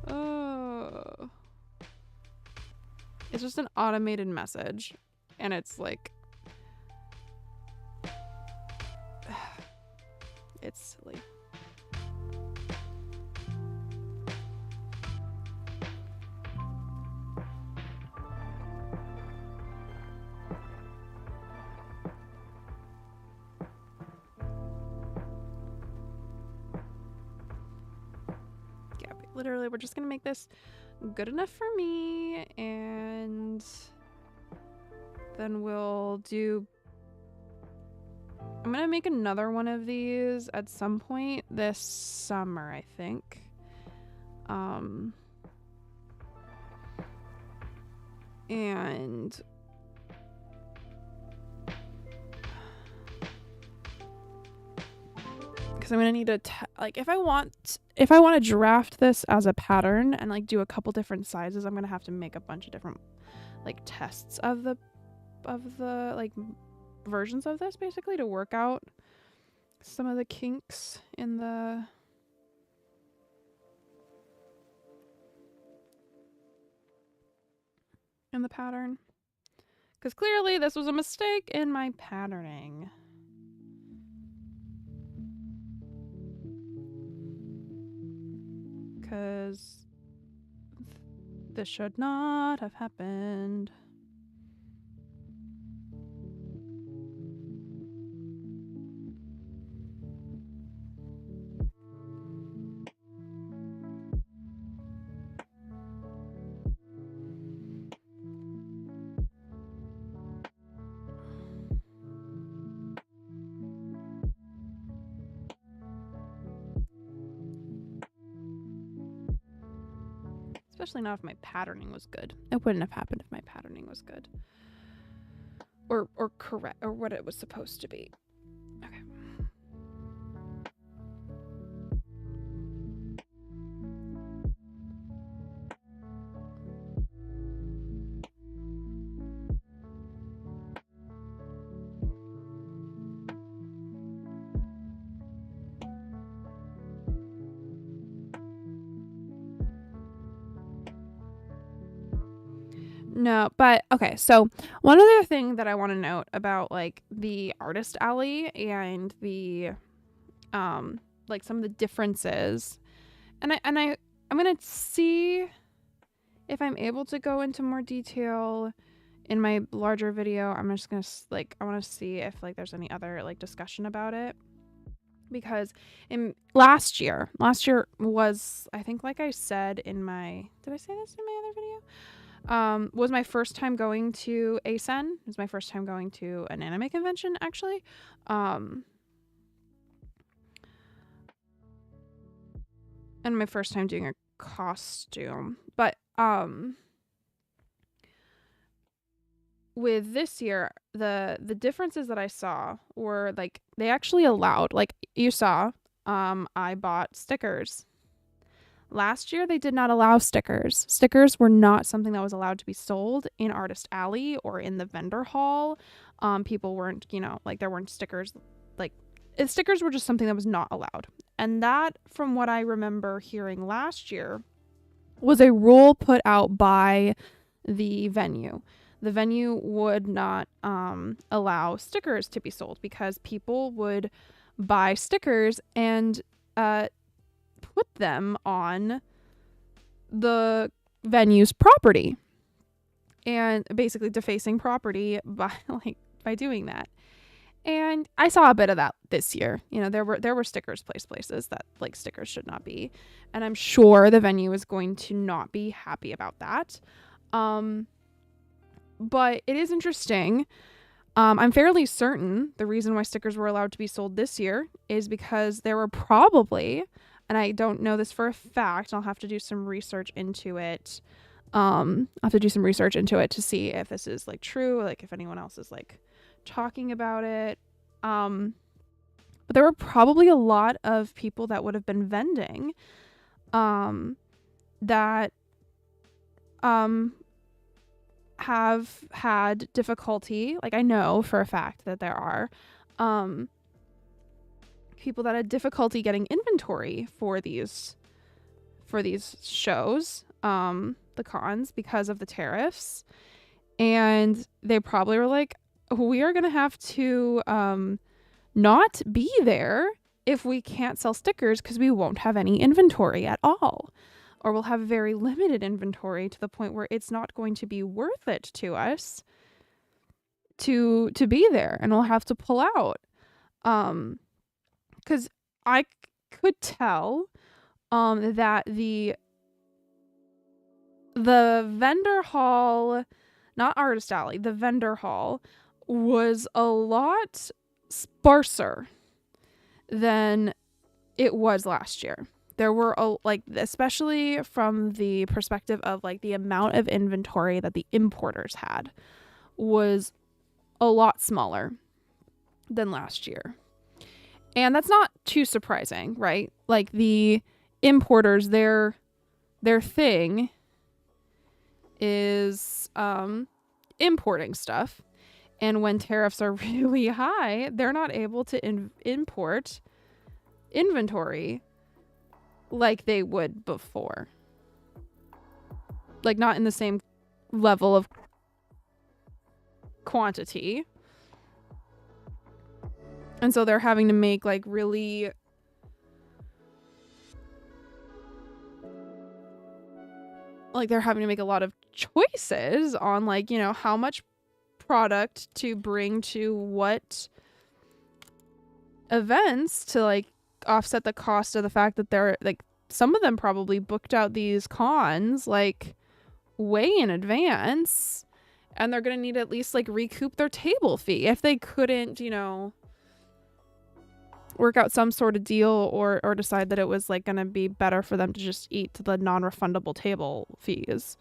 Oh. It's just an automated message, and it's like it's silly. Yeah, literally, we're just gonna make this good enough for me, and then we'll do. I'm gonna make another one of these at some point this summer, I think. And because I'm gonna need to like if I want to draft this as a pattern and like do a couple different sizes, I'm gonna have to make a bunch of different like tests of the like versions of this, basically, to work out some of the kinks in the pattern, because clearly this was a mistake in my patterning. Because this should not have happened. Especially not if my patterning was good. It wouldn't have happened if my patterning was good. Or correct, or what it was supposed to be. Okay. No, but okay, so one other thing that I want to note about like the artist alley and the like some of the differences, and I'm gonna see if I'm able to go into more detail in my larger video. I'm just gonna like I want to see if like there's any other like discussion about it, because in last year was, I think, like I said in my, did I say this in my other video? Was my first time going to ASEN. It was my first time going to an anime convention, actually. And my first time doing a costume. But um with this year, the differences that I saw were like they actually allowed, like you saw, I bought stickers. Last year they did not allow stickers. Stickers were not something that was allowed to be sold in Artist Alley or in the vendor hall. People weren't, like there weren't stickers. Like stickers were just something that was not allowed. And that, from what I remember hearing last year, was a rule put out by the venue. The venue would not allow stickers to be sold because people would buy stickers and put them on the venue's property, and basically defacing property by doing that. And I saw a bit of that this year. There were stickers placed places that like stickers should not be, and I'm sure the venue is going to not be happy about that. But it is interesting. I'm fairly certain the reason why stickers were allowed to be sold this year is because there were probably, and I don't know this for a fact, I'll have to do some research into it. To see if this is like true, like if anyone else is like talking about it. But there were probably a lot of people that would have been vending that have had difficulty. Like I know for a fact that there are people that had difficulty getting inventory for these shows, the cons, because of the tariffs. And they probably were like, we are going to have to not be there if we can't sell stickers because we won't have any inventory at all. Or we'll have very limited inventory to the point where it's not going to be worth it to us to be there, and we'll have to pull out. Because I could tell that the vendor hall, not Artist Alley, the vendor hall was a lot sparser than it was last year. There were especially from the perspective of like the amount of inventory that the importers had was a lot smaller than last year. And that's not too surprising, right? Like the importers, their thing is importing stuff. And when tariffs are really high, they're not able to import inventory like they would before. Like not in the same level of quantity. And so they're having to make like really they're having to make a lot of choices on like, how much product to bring to what events to like offset the cost of the fact that they're like, some of them probably booked out these cons like way in advance, and they're going to need to at least like recoup their table fee if they couldn't, work out some sort of deal or decide that it was like going to be better for them to just eat the non-refundable table fees.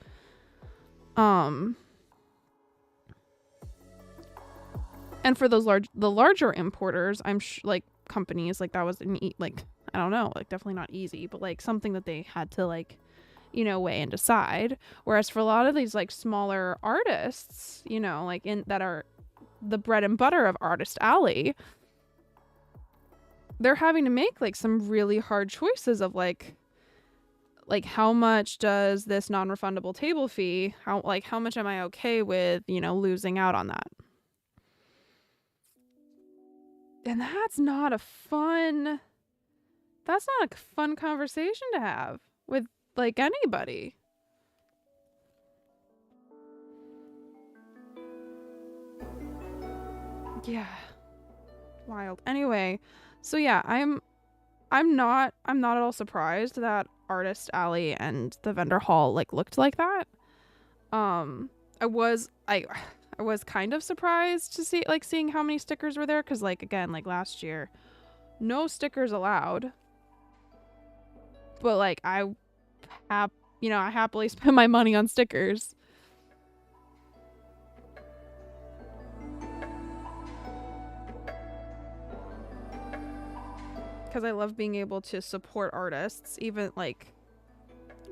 And for those larger importers, I'm like companies, like that was like, I don't know, like definitely not easy, but like something that they had to like, weigh and decide. Whereas for a lot of these like smaller artists, like that are the bread and butter of Artist Alley, they're having to make like some really hard choices of like how much does this non-refundable table fee, how much am I okay with, losing out on that? And that's not a fun conversation to have with like anybody. Yeah. Wild. Anyway, so yeah, I'm not at all surprised that Artist Alley and the vendor hall like looked like that. I was kind of surprised to see seeing how many stickers were there, because like again, like last year, no stickers allowed. But like I I happily spend my money on stickers. Because I love being able to support artists, even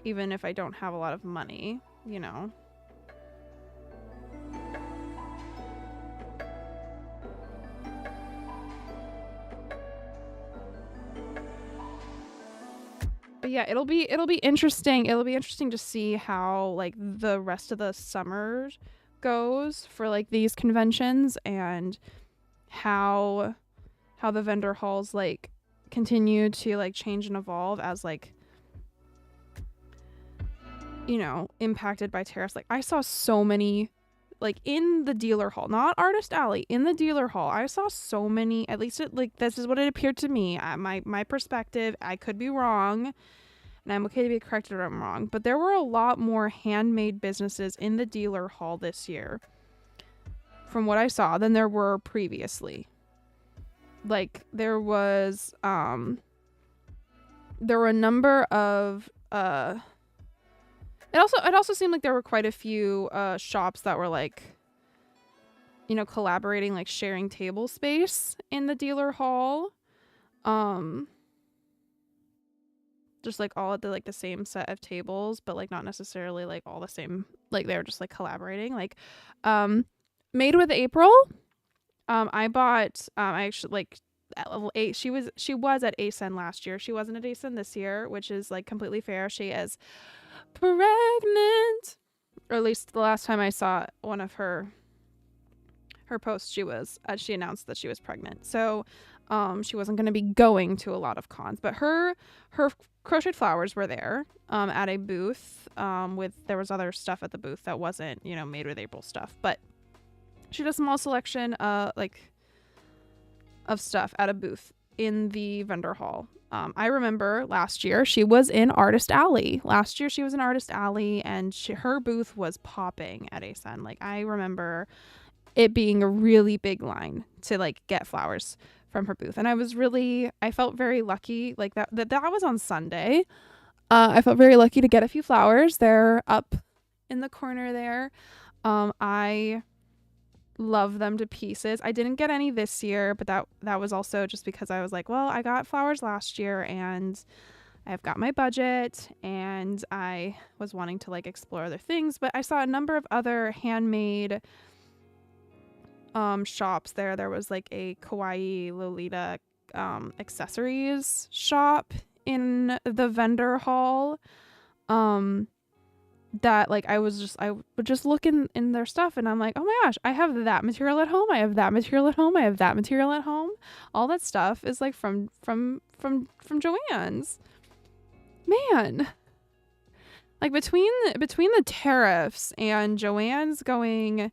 if I don't have a lot of money, But yeah, it'll be interesting. It'll be interesting to see how like the rest of the summer goes for like these conventions, and how the vendor halls like continue to like change and evolve as like impacted by tariffs. Like I saw so many, like in the dealer hall, not Artist Alley, in the dealer hall, I saw so many, at least this is what it appeared to me, my perspective. I could be wrong, and I'm okay to be corrected if I'm wrong, but there were a lot more handmade businesses in the dealer hall this year, from what I saw, than there were previously. Like there was there were a number of it also seemed like there were quite a few shops that were like collaborating, like sharing table space in the dealer hall, just like all at the same set of tables, but like not necessarily like all the same, like they were just like collaborating. Like Made with April, I bought I actually like at level 8. She was at ASEN last year. She wasn't at ASEN this year, which is like completely fair. She is pregnant, or at least the last time I saw one of her posts, she announced that she was pregnant, so she wasn't going to be going to a lot of cons. But her crocheted flowers were there at a booth, there was other stuff at the booth that wasn't Made with April stuff, but she had a small selection of stuff at a booth in the vendor hall. I remember last year she was in Artist Alley. And her booth was popping at ASEN. Like I remember it being a really big line to like get flowers from her booth, and I felt very lucky. Like that was on Sunday. I felt very lucky to get a few flowers. They're up in the corner there. I love them to pieces. I didn't get any this year, but that was also just because I was like, well, I got flowers last year and I've got my budget, and I was wanting to like explore other things. But I saw a number of other handmade shops there. There was like a Kawaii Lolita accessories shop in the vendor hall, that like I would just look in their stuff, and I'm like, oh my gosh, I have that material at home, I have that material at home, I have that material at home. All that stuff is like from Joann's. Man, like between the tariffs and Joann's going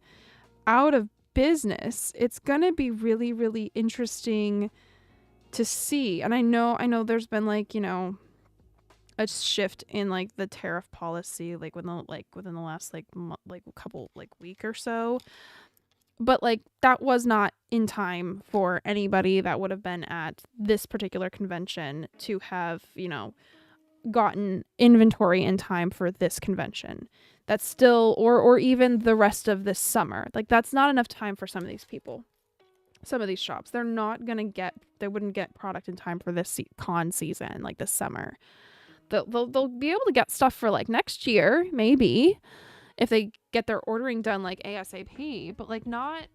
out of business, it's gonna be really, really interesting to see. And I know there's been like a shift in like the tariff policy like within the last like couple like week or so, but like that was not in time for anybody that would have been at this particular convention to have gotten inventory in time for this convention. That's still or even the rest of this summer. Like that's not enough time for some of these people, some of these shops. They wouldn't get product in time for this con season, like this summer. They'll be able to get stuff for like next year, maybe, if they get their ordering done like ASAP, but like not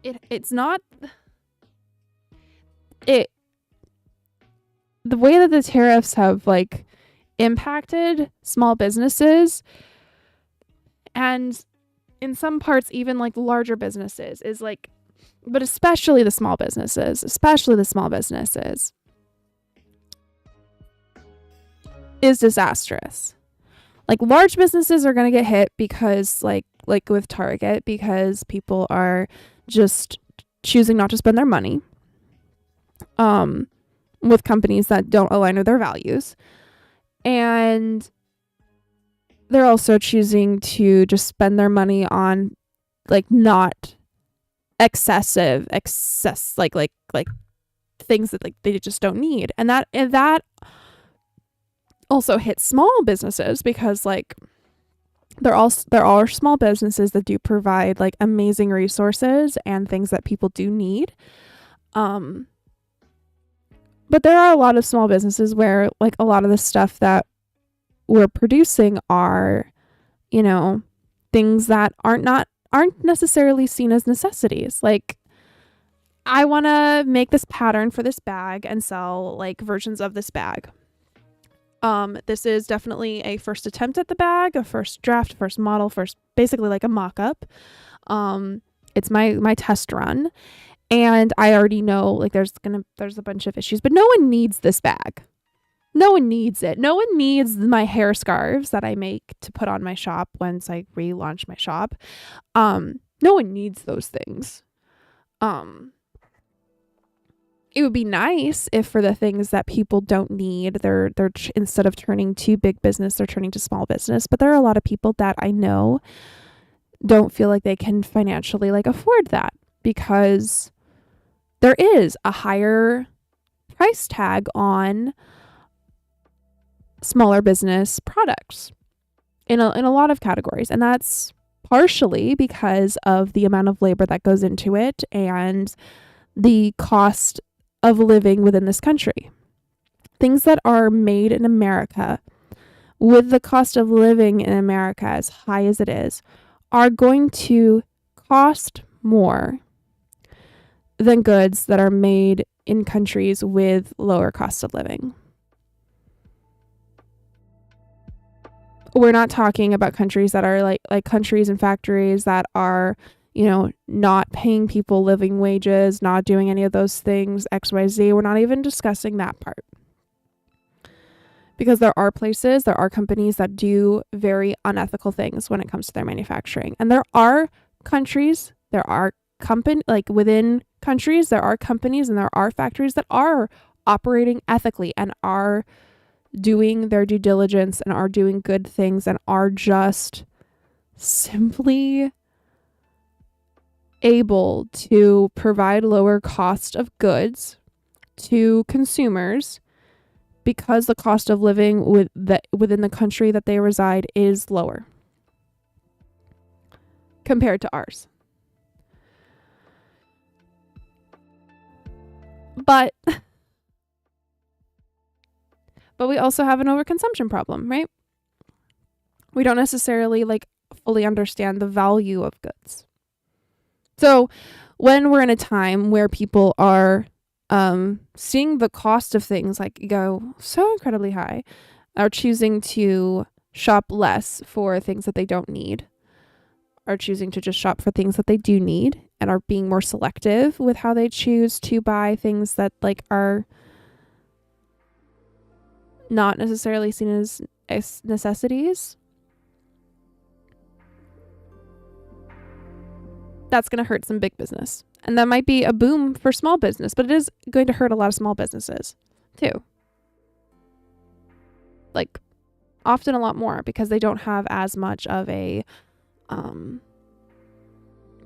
it's not it the way that the tariffs have like impacted small businesses, and in some parts even like larger businesses, is like, but especially the small businesses is disastrous. Like large businesses are going to get hit because like with Target, because people are just choosing not to spend their money with companies that don't align with their values, and they're also choosing to just spend their money on like not excess like things that like they just don't need, and that also hit small businesses because like there are small businesses that do provide like amazing resources and things that people do need. But there are a lot of small businesses where like a lot of the stuff that we're producing are, you know, things that aren't necessarily seen as necessities. Like, I want to make this pattern for this bag and sell like versions of this bag. This is definitely a first attempt at the bag, a first draft, first model, basically like a mock-up. It's my test run, and I already know like there's a bunch of issues, but no one needs this bag. No one needs it. No one needs my hair scarves that I make to put on my shop once I relaunch my shop. No one needs those things. It would be nice if for the things that people don't need, they're instead of turning to big business, they're turning to small business. But there are a lot of people that I know don't feel like they can financially like afford that because there is a higher price tag on smaller business products in a lot of categories. And that's partially because of the amount of labor that goes into it and the cost of living within this country. Things that are made in America, with the cost of living in America as high as it is, are going to cost more than goods that are made in countries with lower cost of living. We're not talking about countries that are like countries and factories that are, you know, not paying people living wages, not doing any of those things, XYZ. We're not even discussing that part. Because there are companies that do very unethical things when it comes to their manufacturing. And there are countries, within countries, there are companies and there are factories that are operating ethically and are doing their due diligence and are doing good things and are just simply able to provide lower cost of goods to consumers because the cost of living within the country that they reside is lower compared to ours. But we also have an overconsumption problem, right? We don't necessarily like fully understand the value of goods. So when we're in a time where people are seeing the cost of things like go so incredibly high, are choosing to shop less for things that they don't need, are choosing to just shop for things that they do need, and are being more selective with how they choose to buy things that like are not necessarily seen as necessities, that's going to hurt some big business. And that might be a boom for small business, but it is going to hurt a lot of small businesses too. Like often a lot more because they don't have as much of a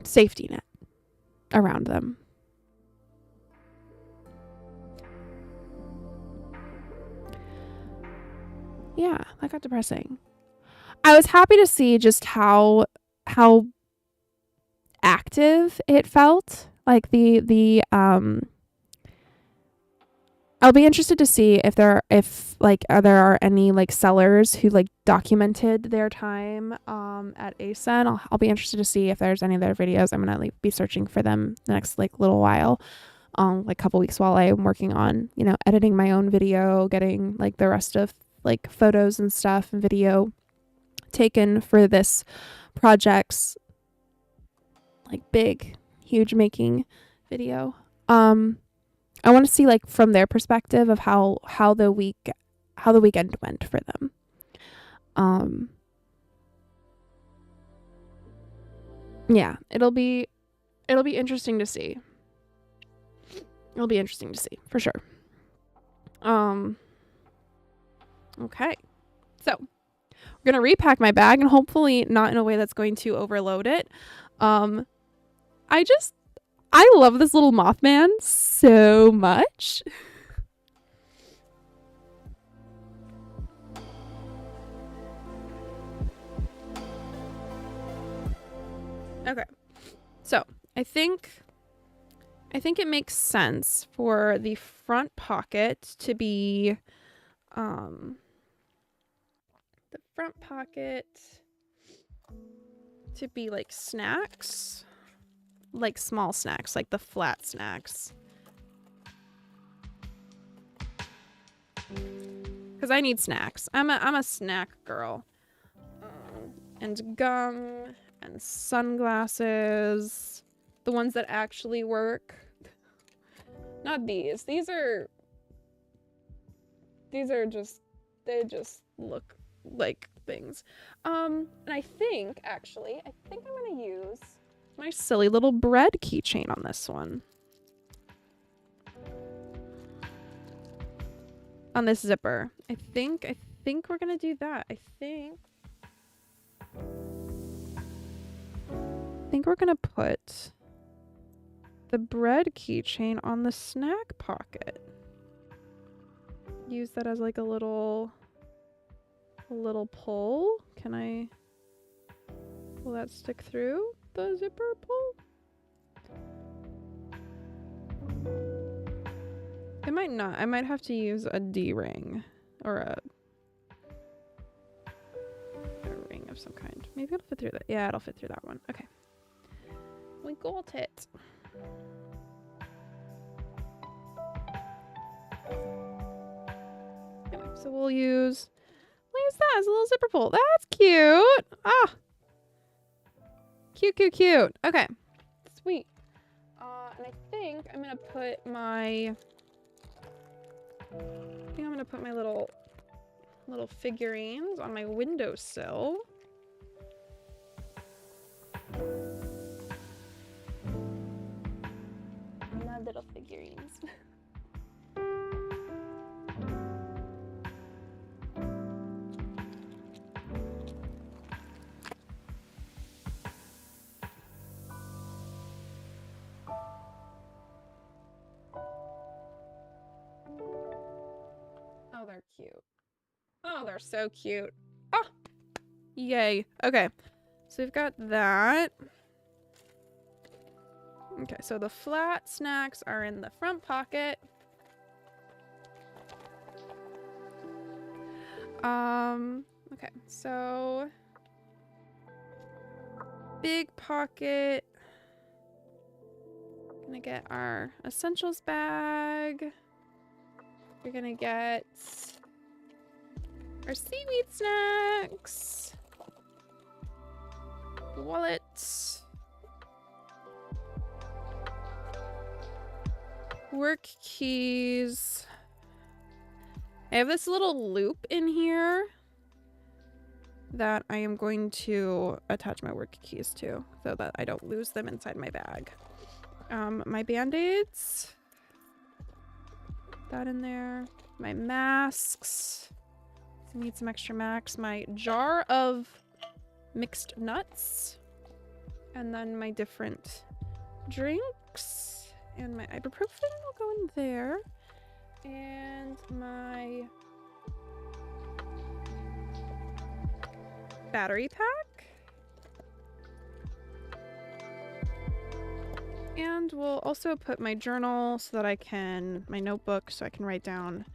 safety net around them. Yeah, that got depressing. I was happy to see just how active it felt. Like the I'll be interested to see if there are any like sellers who like documented their time at ASEN. I'll be interested to see if there's any of their videos. I'm gonna be searching for them the next like little while, like couple weeks while I'm working on, you know, editing my own video, getting like the rest of like photos and stuff and video taken for this project's like big, huge making video. I want to see like from their perspective of how the weekend went for them. Yeah, it'll be interesting to see. It'll be interesting to see for sure. Okay. So, we're going to repack my bag and hopefully not in a way that's going to overload it. I love this little Mothman so much. Okay. So I think it makes sense for the front pocket to be the front pocket to be like snacks, like small snacks, like the flat snacks. Because I need snacks. I'm a snack girl. And gum and sunglasses, the ones that actually work. Not these. These are just, they just look like things. And I think I'm gonna use my silly little bread keychain on this one. On this zipper. I think we're gonna do that. I think we're gonna put the bread keychain on the snack pocket. Use that as like a little pull. Will that stick through the zipper pull? It might not. I might have to use a D-ring or a ring of some kind. Maybe it'll fit through that. Yeah, it'll fit through that one. Okay. We got it. Anyway, so we'll use that as a little zipper pull. That's cute. Ah. Cute, cute, cute. Okay. Sweet. And I think I'm gonna put my little figurines on my windowsill. I love little figurines. Oh, they're cute. Oh, they're so cute. Oh, yay. Okay, so we've got that. Okay, so the flat snacks are in the front pocket. Okay, so big pocket. Gonna get our essentials bag. We're gonna get our seaweed snacks. Wallet. Work keys. I have this little loop in here that I am going to attach my work keys to so that I don't lose them inside my bag. My band-aids. That in there. My masks. I need some extra max. My jar of mixed nuts. And then my different drinks. And my ibuprofen will go in there. And my battery pack. And we'll also put my journal so that my notebook so I can write down,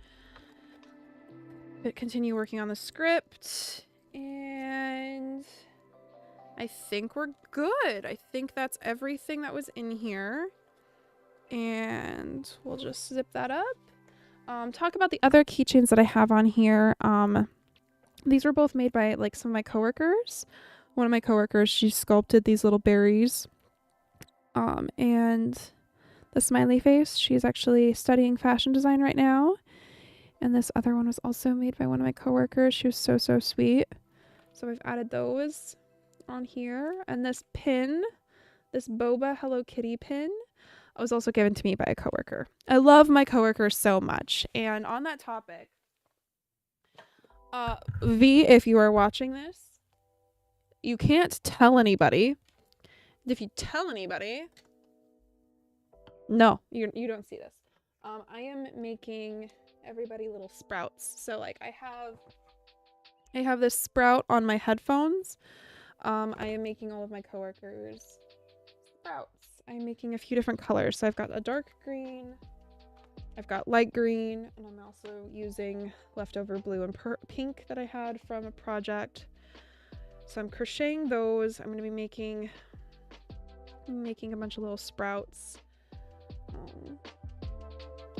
but continue working on the script. And I think we're good. I think that's everything that was in here. And we'll just zip that up. Talk about the other keychains that I have on here. These were both made by like some of my coworkers. One of my coworkers, she sculpted these little berries. And the smiley face, she's actually studying fashion design right now. And this other one was also made by one of my coworkers. She was so, so sweet. So I've added those on here. And this pin, this Boba Hello Kitty pin, was also given to me by a coworker. I love my coworkers so much. And on that topic, V, if you are watching this, you can't tell anybody. If you tell anybody, no, you don't see this. I am making everybody little sprouts. So like I have this sprout on my headphones. I am making all of my coworkers sprouts. I'm making a few different colors. So I've got a dark green, I've got light green, and I'm also using leftover blue and pink that I had from a project. So I'm crocheting those. I'm going to be making a bunch of little sprouts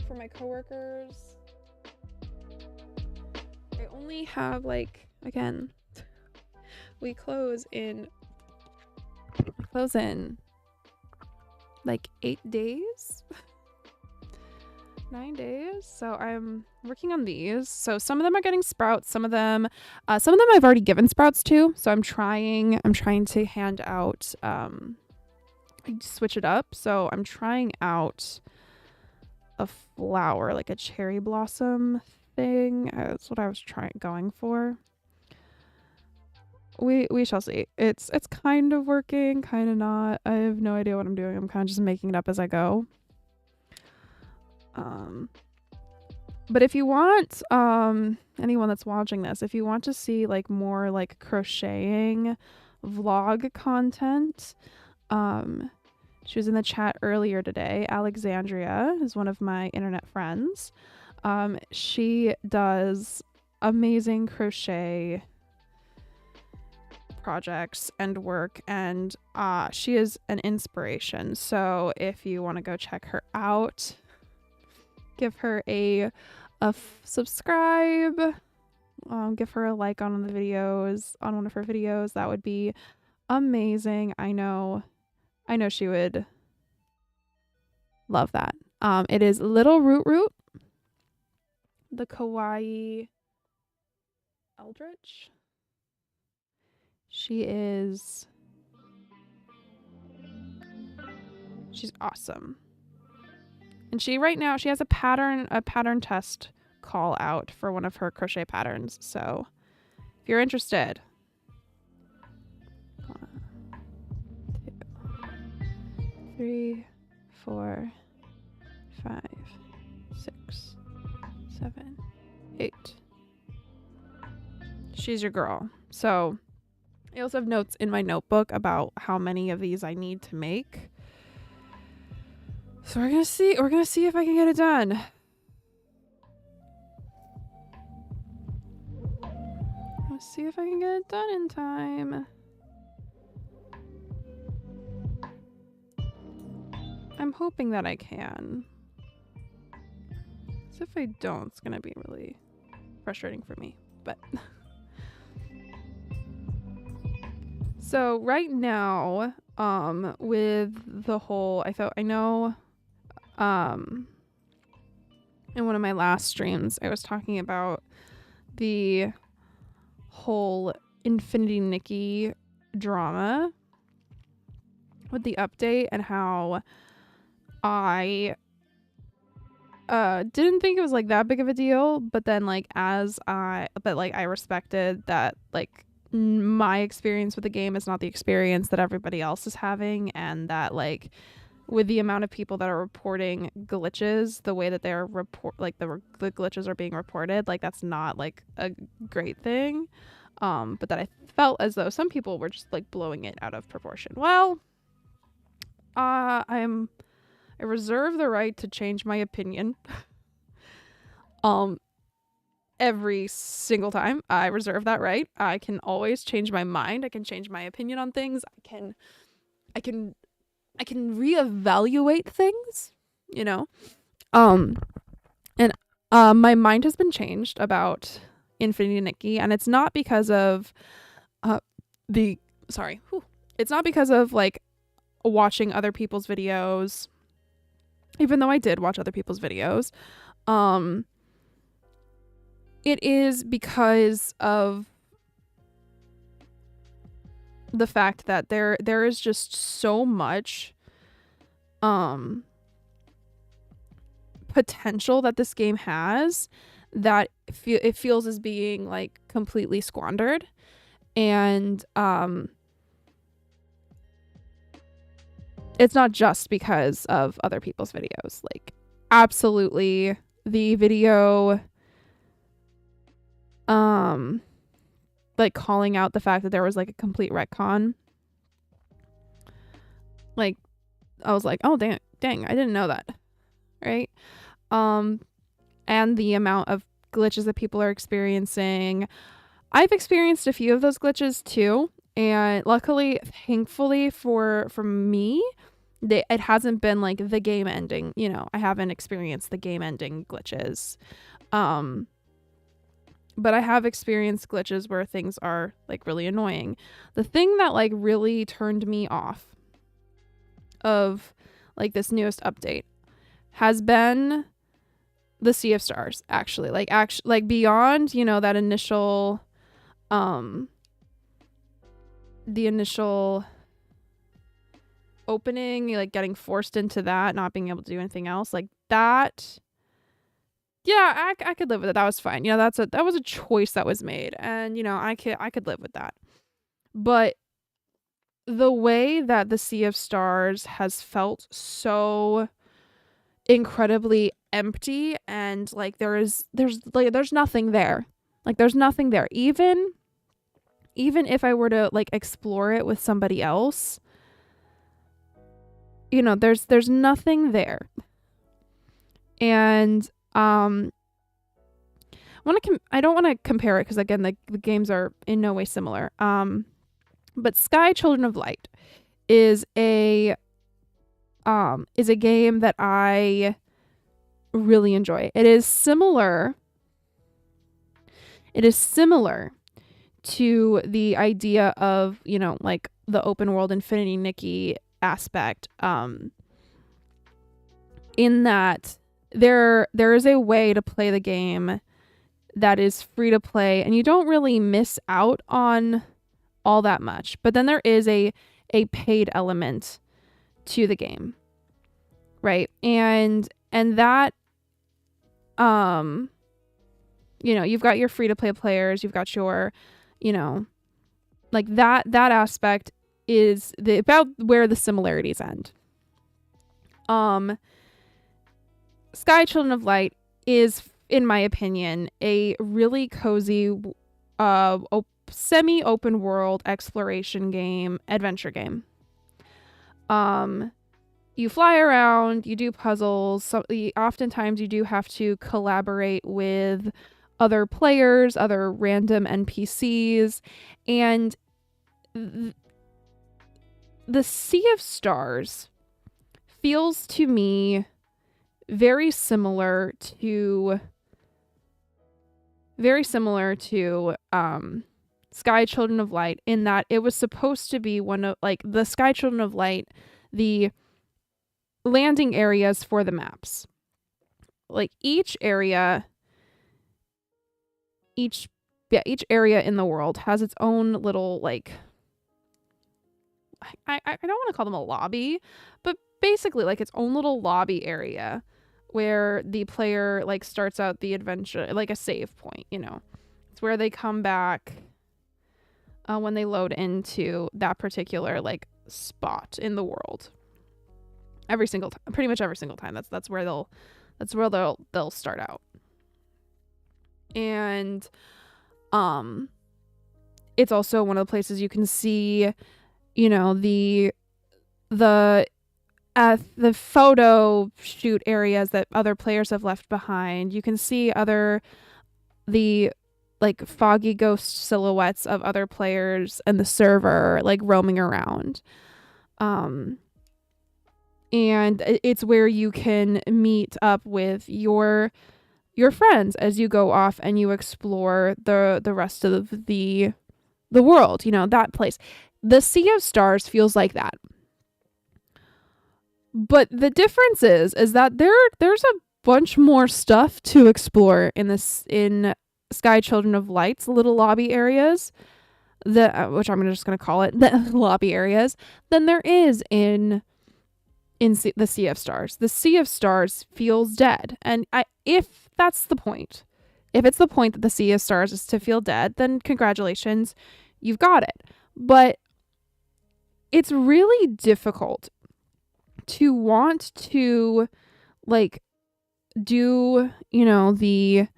for my coworkers. I only have again, we close in like 8 days. 9 days. So I'm working on these. So some of them are getting sprouts. Some of them I've already given sprouts to. So I'm trying to hand out, switch it up. So I'm trying out a flower, like a cherry blossom thing. That's what I was going for. We shall see. It's kind of working, kind of not. I have no idea what I'm doing. I'm kind of just making it up as I go. But if you want, anyone that's watching this, if you want to see more crocheting vlog content, she was in the chat earlier today. Alexandria is one of my internet friends. She does amazing crochet projects and work, and she is an inspiration. So if you want to go check her out, give her a subscribe, give her a like on the videos, on one of her videos. That would be amazing. I know she would love that. It is Little Root, the Kawaii Eldritch. She's awesome. And she has a pattern test call out for one of her crochet patterns. So if you're interested, 1, 2, 3, 4, 5, 6, 7, 8. She's your girl. So I also have notes in my notebook about how many of these I need to make. So we're gonna see if I can get it done. Let's see if I can get it done in time. I'm hoping that I can. So if I don't, it's gonna be really frustrating for me. But so right now, with the whole, in one of my last streams, I was talking about the whole Infinity Nikki drama with the update, and how I didn't think it was that big of a deal, but then I respected that my experience with the game is not the experience that everybody else is having, and that with the amount of people that are reporting glitches, the way that they're the glitches are being reported, that's not a great thing. But that I felt as though some people were just blowing it out of proportion. Well, I reserve the right to change my opinion. Every single time. I reserve that right. I can always change my mind. I can change my opinion on things. I can reevaluate things, And my mind has been changed about Infinity Nikki, and it's not because of it's not because of watching other people's videos, even though I did watch other people's videos. It is because of the fact that there is just so much potential that this game has, that it feels as being completely squandered. And it's not just because of other people's videos. Absolutely, the video calling out the fact that there was a complete retcon, I was like, oh dang, I didn't know that, right? Um, and the amount of glitches that people are experiencing. I've experienced a few of those glitches too, and luckily, thankfully for me, it hasn't been like the game ending. I haven't experienced the game ending glitches. Um, but I have experienced glitches where things are like really annoying. The thing that like really turned me off of like this newest update has been the Sea of Stars, actually. Like beyond, that initial the initial opening, like getting forced into that, not being able to do anything else, like that. Yeah, I could live with it. That was fine. That was a choice that was made, and I could live with that. But the way that the Sea of Stars has felt so incredibly empty, and like there's nothing there. Like there's nothing there. Even if I were to like explore it with somebody else, there's nothing there. And I don't want to compare it because again the games are in no way similar. But Sky Children of Light is a game that I really enjoy. It is similar to the idea of, like the open world Infinity Nikki aspect, in that there is a way to play the game that is free to play and you don't really miss out on all that much. But then there is a paid element to the game, right? And that you've got your free to play players, you've got your like that aspect is about where the similarities end. Sky Children of Light is, in my opinion, a really cozy semi-open world exploration game, adventure game. You fly around, you do puzzles. So oftentimes you do have to collaborate with other players, other random NPCs, and the Sea of Stars feels to me very similar to Sky Children of Light, in that it was supposed to be one of like the Sky Children of Light, the landing areas for the maps. Like each area in the world has its own little, like, I don't want to call them a lobby, but basically like its own little lobby area where the player like starts out the adventure, like a save point. It's where they come back when they load into that particular like spot in the world. Every single time, pretty much every single time. That's where they'll start out. And it's also one of the places you can see, the photo shoot areas that other players have left behind. You can see the like foggy ghost silhouettes of other players and the server like roaming around. And it's where you can meet up with your friends as you go off and you explore the rest of the world, that place. The Sea of Stars feels like that. But the difference is that there's a bunch more stuff to explore in Sky Children of Light's little lobby areas, which I'm just going to call it the lobby areas, than there is in the Sea of Stars. The Sea of Stars feels dead. And if that's the point, if it's the point that the Sea of Stars is to feel dead, then congratulations, you've got it. But it's really difficult to want to like do, the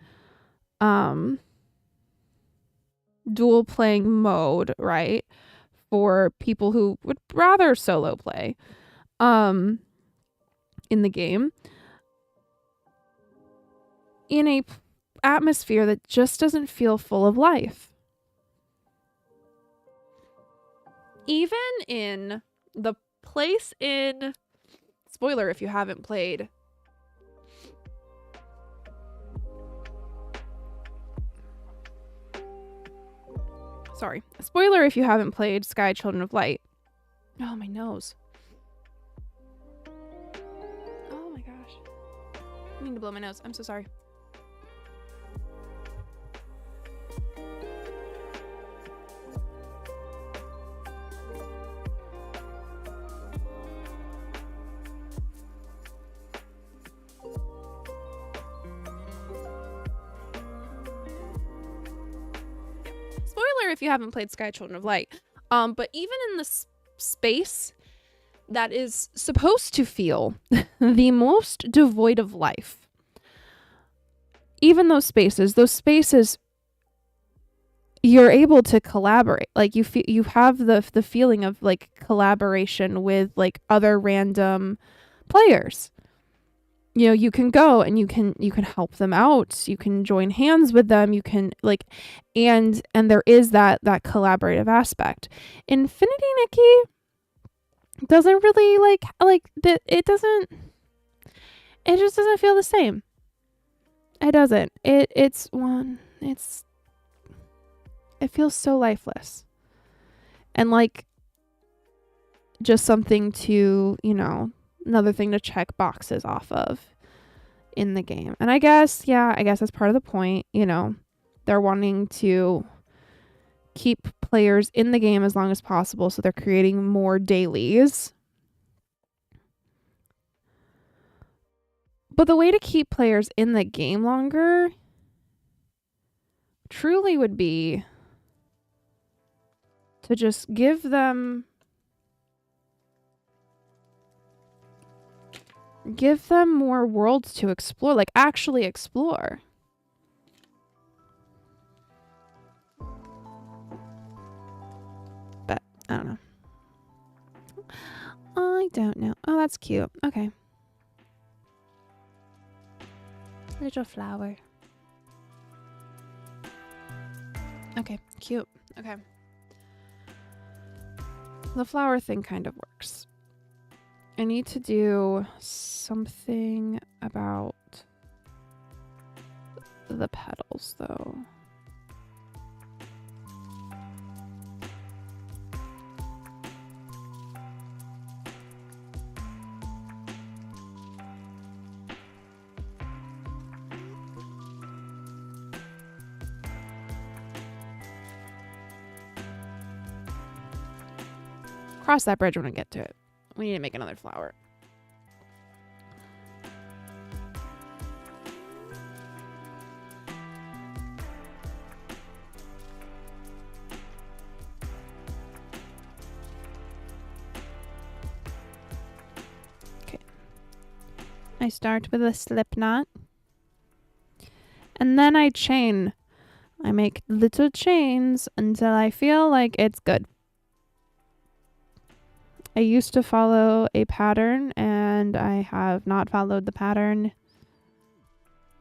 dual playing mode, right? For people who would rather solo play. in the game, in a atmosphere that just doesn't feel full of life. Even in the place in, spoiler if you haven't played, spoiler if you haven't played Sky Children of Light. Oh, my nose. Oh my gosh. I need to blow my nose. I'm so sorry. Spoiler if you haven't played Sky Children of Light. But even in the space that is supposed to feel the most devoid of life, even those spaces, you're able to collaborate. Like you have the feeling of like collaboration with like other random players. You know, you can go and you can help them out. You can join hands with them. You can like, and there is that collaborative aspect. Infinity Nikki doesn't really like that. It just doesn't feel the same. It doesn't. It feels so lifeless. And like just something to, you know, another thing to check boxes off of in the game. And I guess that's part of the point, you know. They're wanting to keep players in the game as long as possible, so they're creating more dailies. But the way to keep players in the game longer truly would be to just give them more worlds to explore, like actually explore. But I don't know. I don't know. Oh, that's cute. Okay. Little flower. Okay, cute. Okay. The flower thing kind of works. I need to do something about the petals, though. Cross that bridge when we get to it. We need to make another flower. Okay. I start with a slip knot. And then I chain. I make little chains until I feel like it's good. I used to follow a pattern, and I have not followed the pattern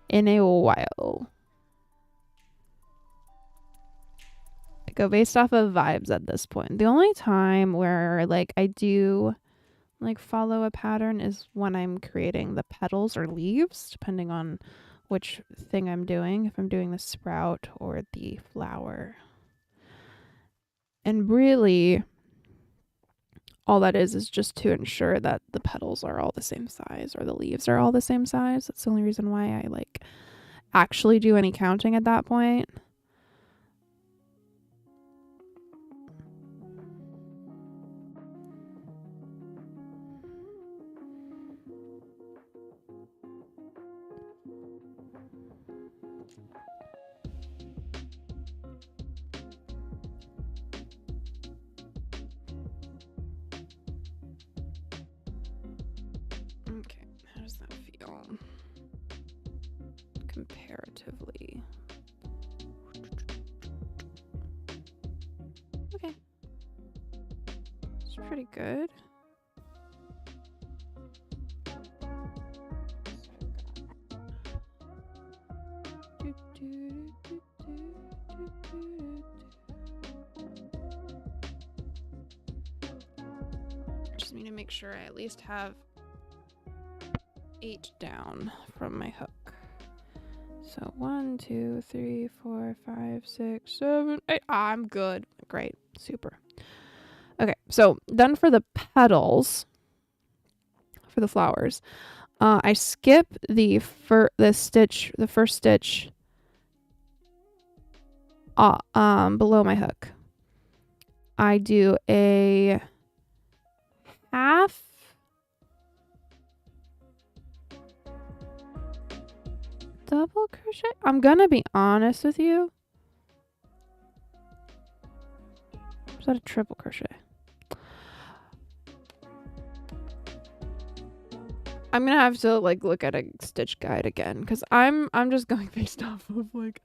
in a while. I go based off of vibes at this point. The only time where like I do like follow a pattern is when I'm creating the petals or leaves, depending on which thing I'm doing, if I'm doing the sprout or the flower. And really, all that is just to ensure that the petals are all the same size or the leaves are all the same size. That's the only reason why I like actually do any counting at that point. Okay, how does that feel comparatively? Okay, it's pretty good. make sure I at least have 8 down from my hook. So 1, 2, 3, 4, 5, 6, 7, 8. I'm good. Great. Super. Okay, so done for the petals, for the flowers. I skip the first stitch below my hook. I do a half double crochet. I'm gonna be honest with you. Is that a triple crochet? I'm gonna have to like look at a stitch guide again because I'm just going based off of like,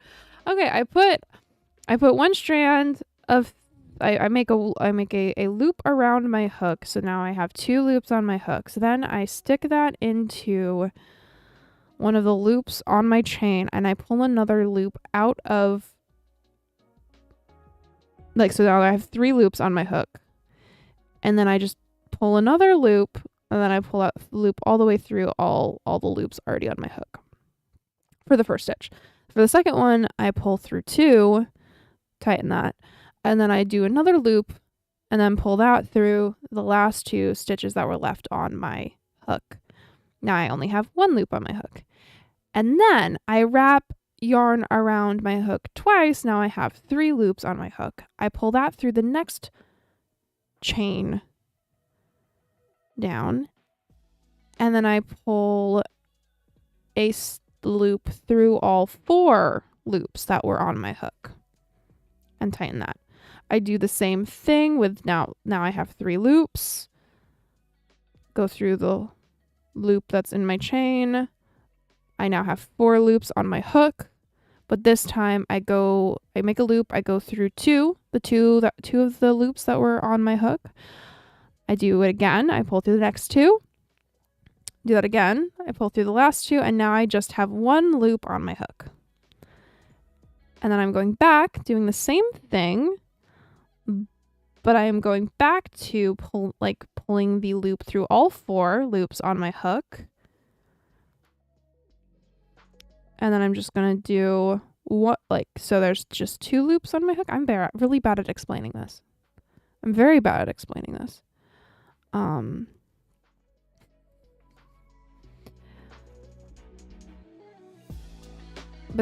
okay, I put one strand of I make a loop around my hook, so now I have 2 loops on my hook. So then I stick that into one of the loops on my chain and I pull another loop out of, like, so now I have 3 loops on my hook. And then I just pull another loop and then I pull out the loop all the way through all the loops already on my hook for the first stitch. For the second one, I pull through 2, tighten that, and then I do another loop and then pull that through the last 2 stitches that were left on my hook. Now I only have 1 loop on my hook. And then I wrap yarn around my hook twice. Now I have 3 loops on my hook. I pull that through the next chain down, and then I pull a loop through all 4 loops that were on my hook and tighten that. I do the same thing with now I have 3 loops. Go through the loop that's in my chain. I now have 4 loops on my hook, but this time I make a loop, I go through 2 of the loops that were on my hook. I do it again, I pull through the next 2. Do that again, I pull through the last 2, and now I just have 1 loop on my hook. And then I'm going back, doing the same thing, but I am going back to pulling the loop through all 4 loops on my hook. And then I'm just going to do so there's just 2 loops on my hook. I'm really bad at explaining this. I'm very bad at explaining this. But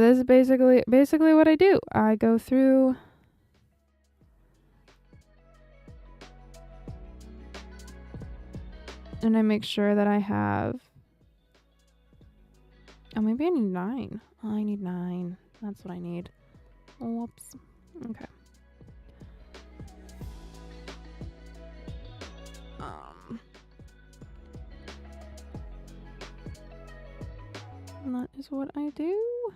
this is basically what I do. I go through and I make sure that I have, oh, maybe I need 9. Oh, I need 9. That's what I need. Whoops. Okay. And that is what I do.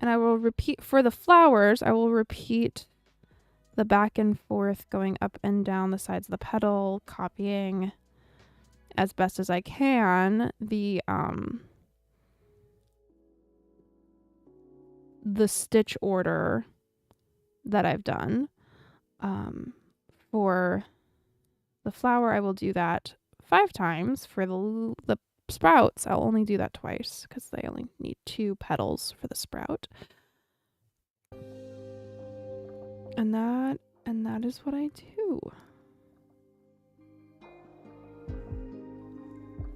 And I will repeat for the flowers, I will repeat the back and forth going up and down the sides of the petal, copying as best as I can the stitch order that I've done. For the flower, I will do that 5 times. For the sprouts, I'll only do that twice because they only need 2 petals for the sprout. And that is what I do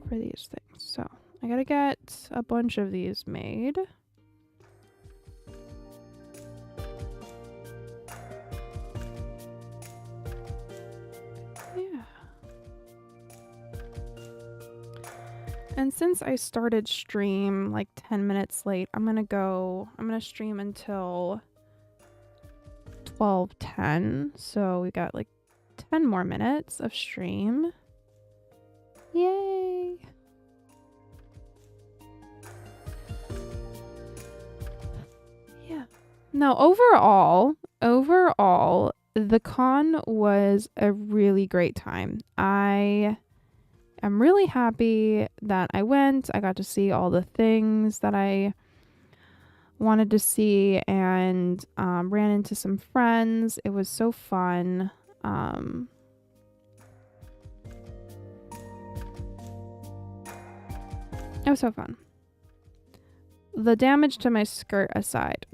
for these things. So I gotta get a bunch of these made. Yeah. And since I started stream like 10 minutes late, I'm gonna stream until 12:10. So we got like 10 more minutes of stream. Yay! Yeah. No, overall, the con was a really great time. I am really happy that I went. I got to see all the things that I wanted to see and ran into some friends. It was so fun. It was so fun. The damage to my skirt aside.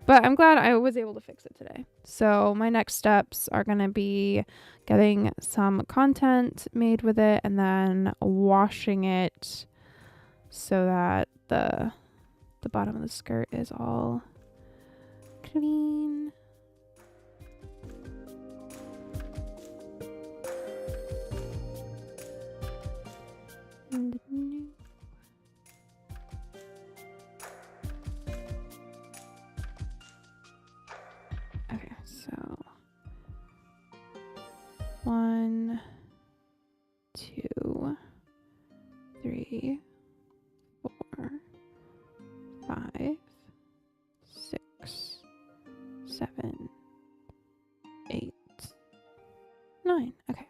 But I'm glad I was able to fix it today. So my next steps are going to be getting some content made with it and then washing it so that the bottom of the skirt is all clean. Okay, so 1, 2, 3, 4, 5, 6, 7, 8, 9. Okay.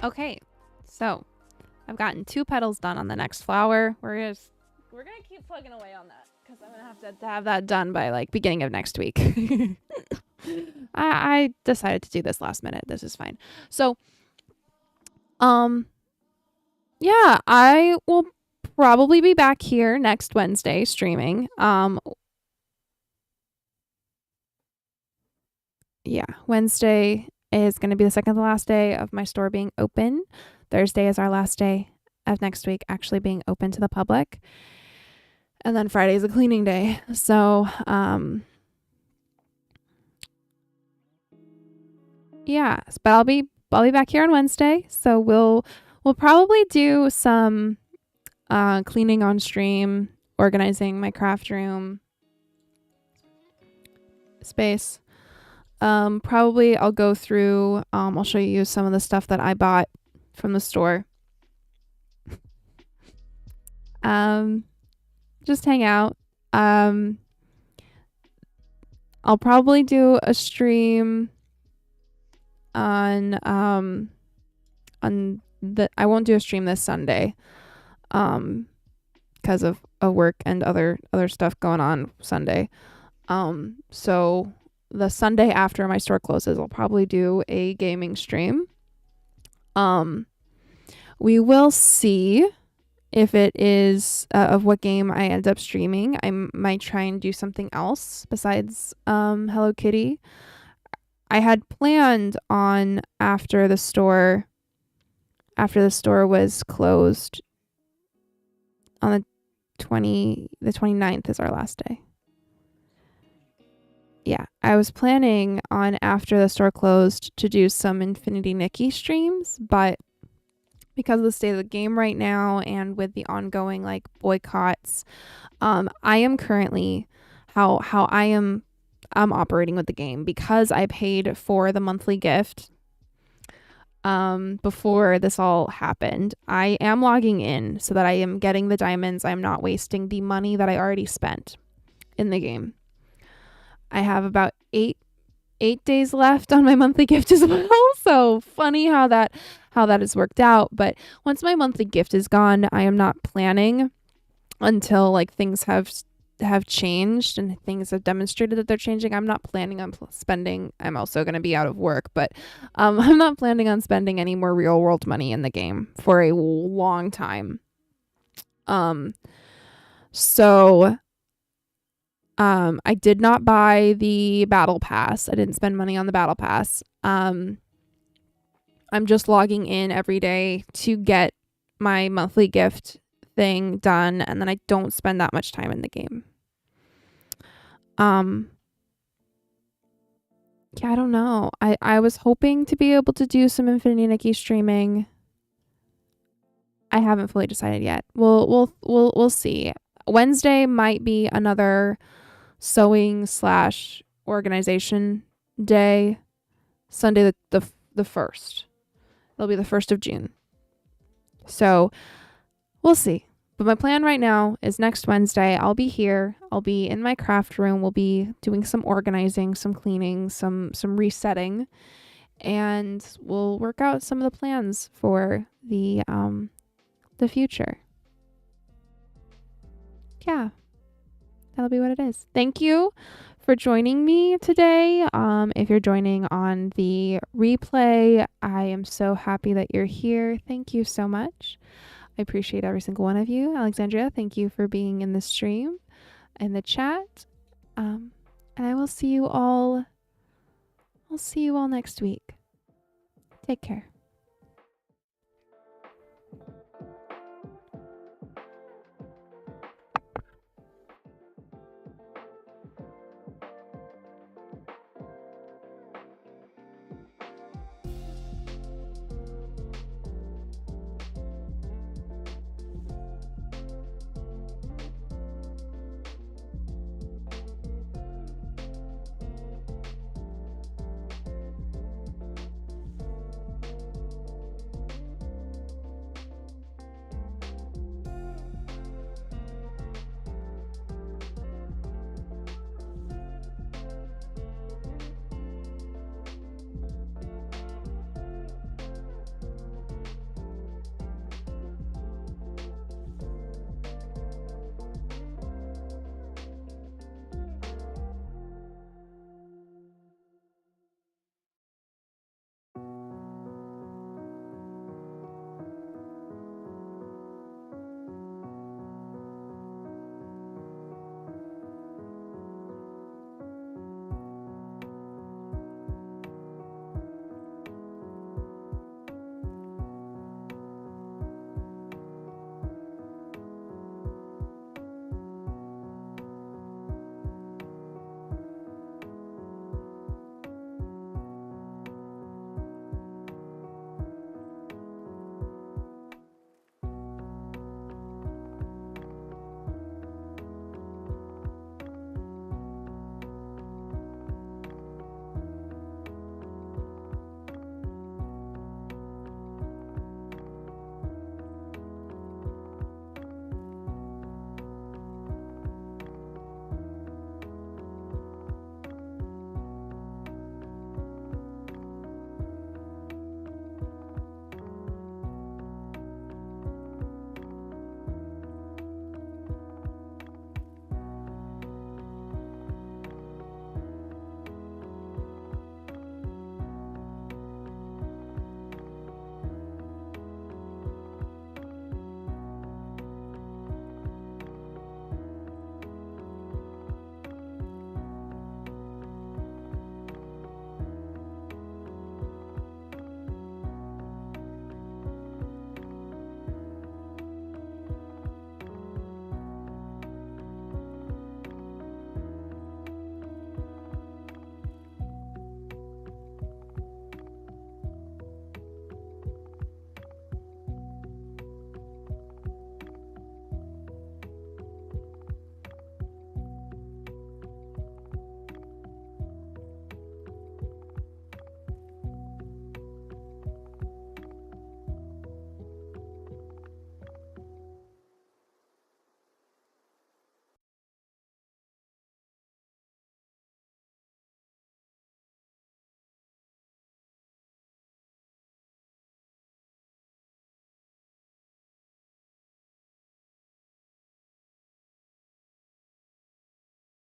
Okay, so I've gotten 2 petals done on the next flower. We're gonna keep plugging away on that because I'm gonna have to have that done by like beginning of next week. I decided to do this last minute. This is fine. So, yeah, I will probably be back here next Wednesday streaming. Yeah, Wednesday is going to be the second to last day of my store being open. Thursday is our last day of next week actually being open to the public. And then Friday is a cleaning day. So, yeah, but I'll be back here on Wednesday. So we'll probably do some cleaning on stream, organizing my craft room space. Probably I'll go through, I'll show you some of the stuff that I bought from the store. Just hang out. I'll probably do a stream on I won't do a stream this Sunday because of work and other stuff going on Sunday. So the Sunday after my store closes, I'll probably do a gaming stream. We will see if it is of what game I end up streaming. I might try and do something else besides Hello Kitty. I had planned on after the store was closed on the 29th is our last day. Yeah, I was planning on after the store closed to do some Infinity Nikki streams, but because of the state of the game right now and with the ongoing like boycotts, I am currently I'm operating with the game because I paid for the monthly gift before this all happened. I am logging in so that I am getting the diamonds. I'm not wasting the money that I already spent in the game. I have about 8 days left on my monthly gift as well. So funny how that has worked out. But once my monthly gift is gone, I am not planning until like things have changed and things have demonstrated that they're changing. I'm not planning on spending. I'm also going to be out of work, but I'm not planning on spending any more real world money in the game for a long time. So I did not buy the battle pass. I didn't spend money on the battle pass. I'm just logging in every day to get my monthly gift thing done, and then I don't spend that much time in the game. Yeah, I don't know. I was hoping to be able to do some Infinity Nikki streaming. I haven't fully decided yet. We'll see. Wednesday might be another sewing / organization day. Sunday the 1st. It'll be the 1st of June. So we'll see. But my plan right now is next Wednesday, I'll be here. I'll be in my craft room. We'll be doing some organizing, some cleaning, some resetting, and we'll work out some of the plans for the future. Yeah, that'll be what it is. Thank you for joining me today. If you're joining on the replay, I am so happy that you're here. Thank you so much. I appreciate every single one of you. Alexandria, thank you for being in the stream, in the chat. And I will see you all. I'll see you all next week. Take care.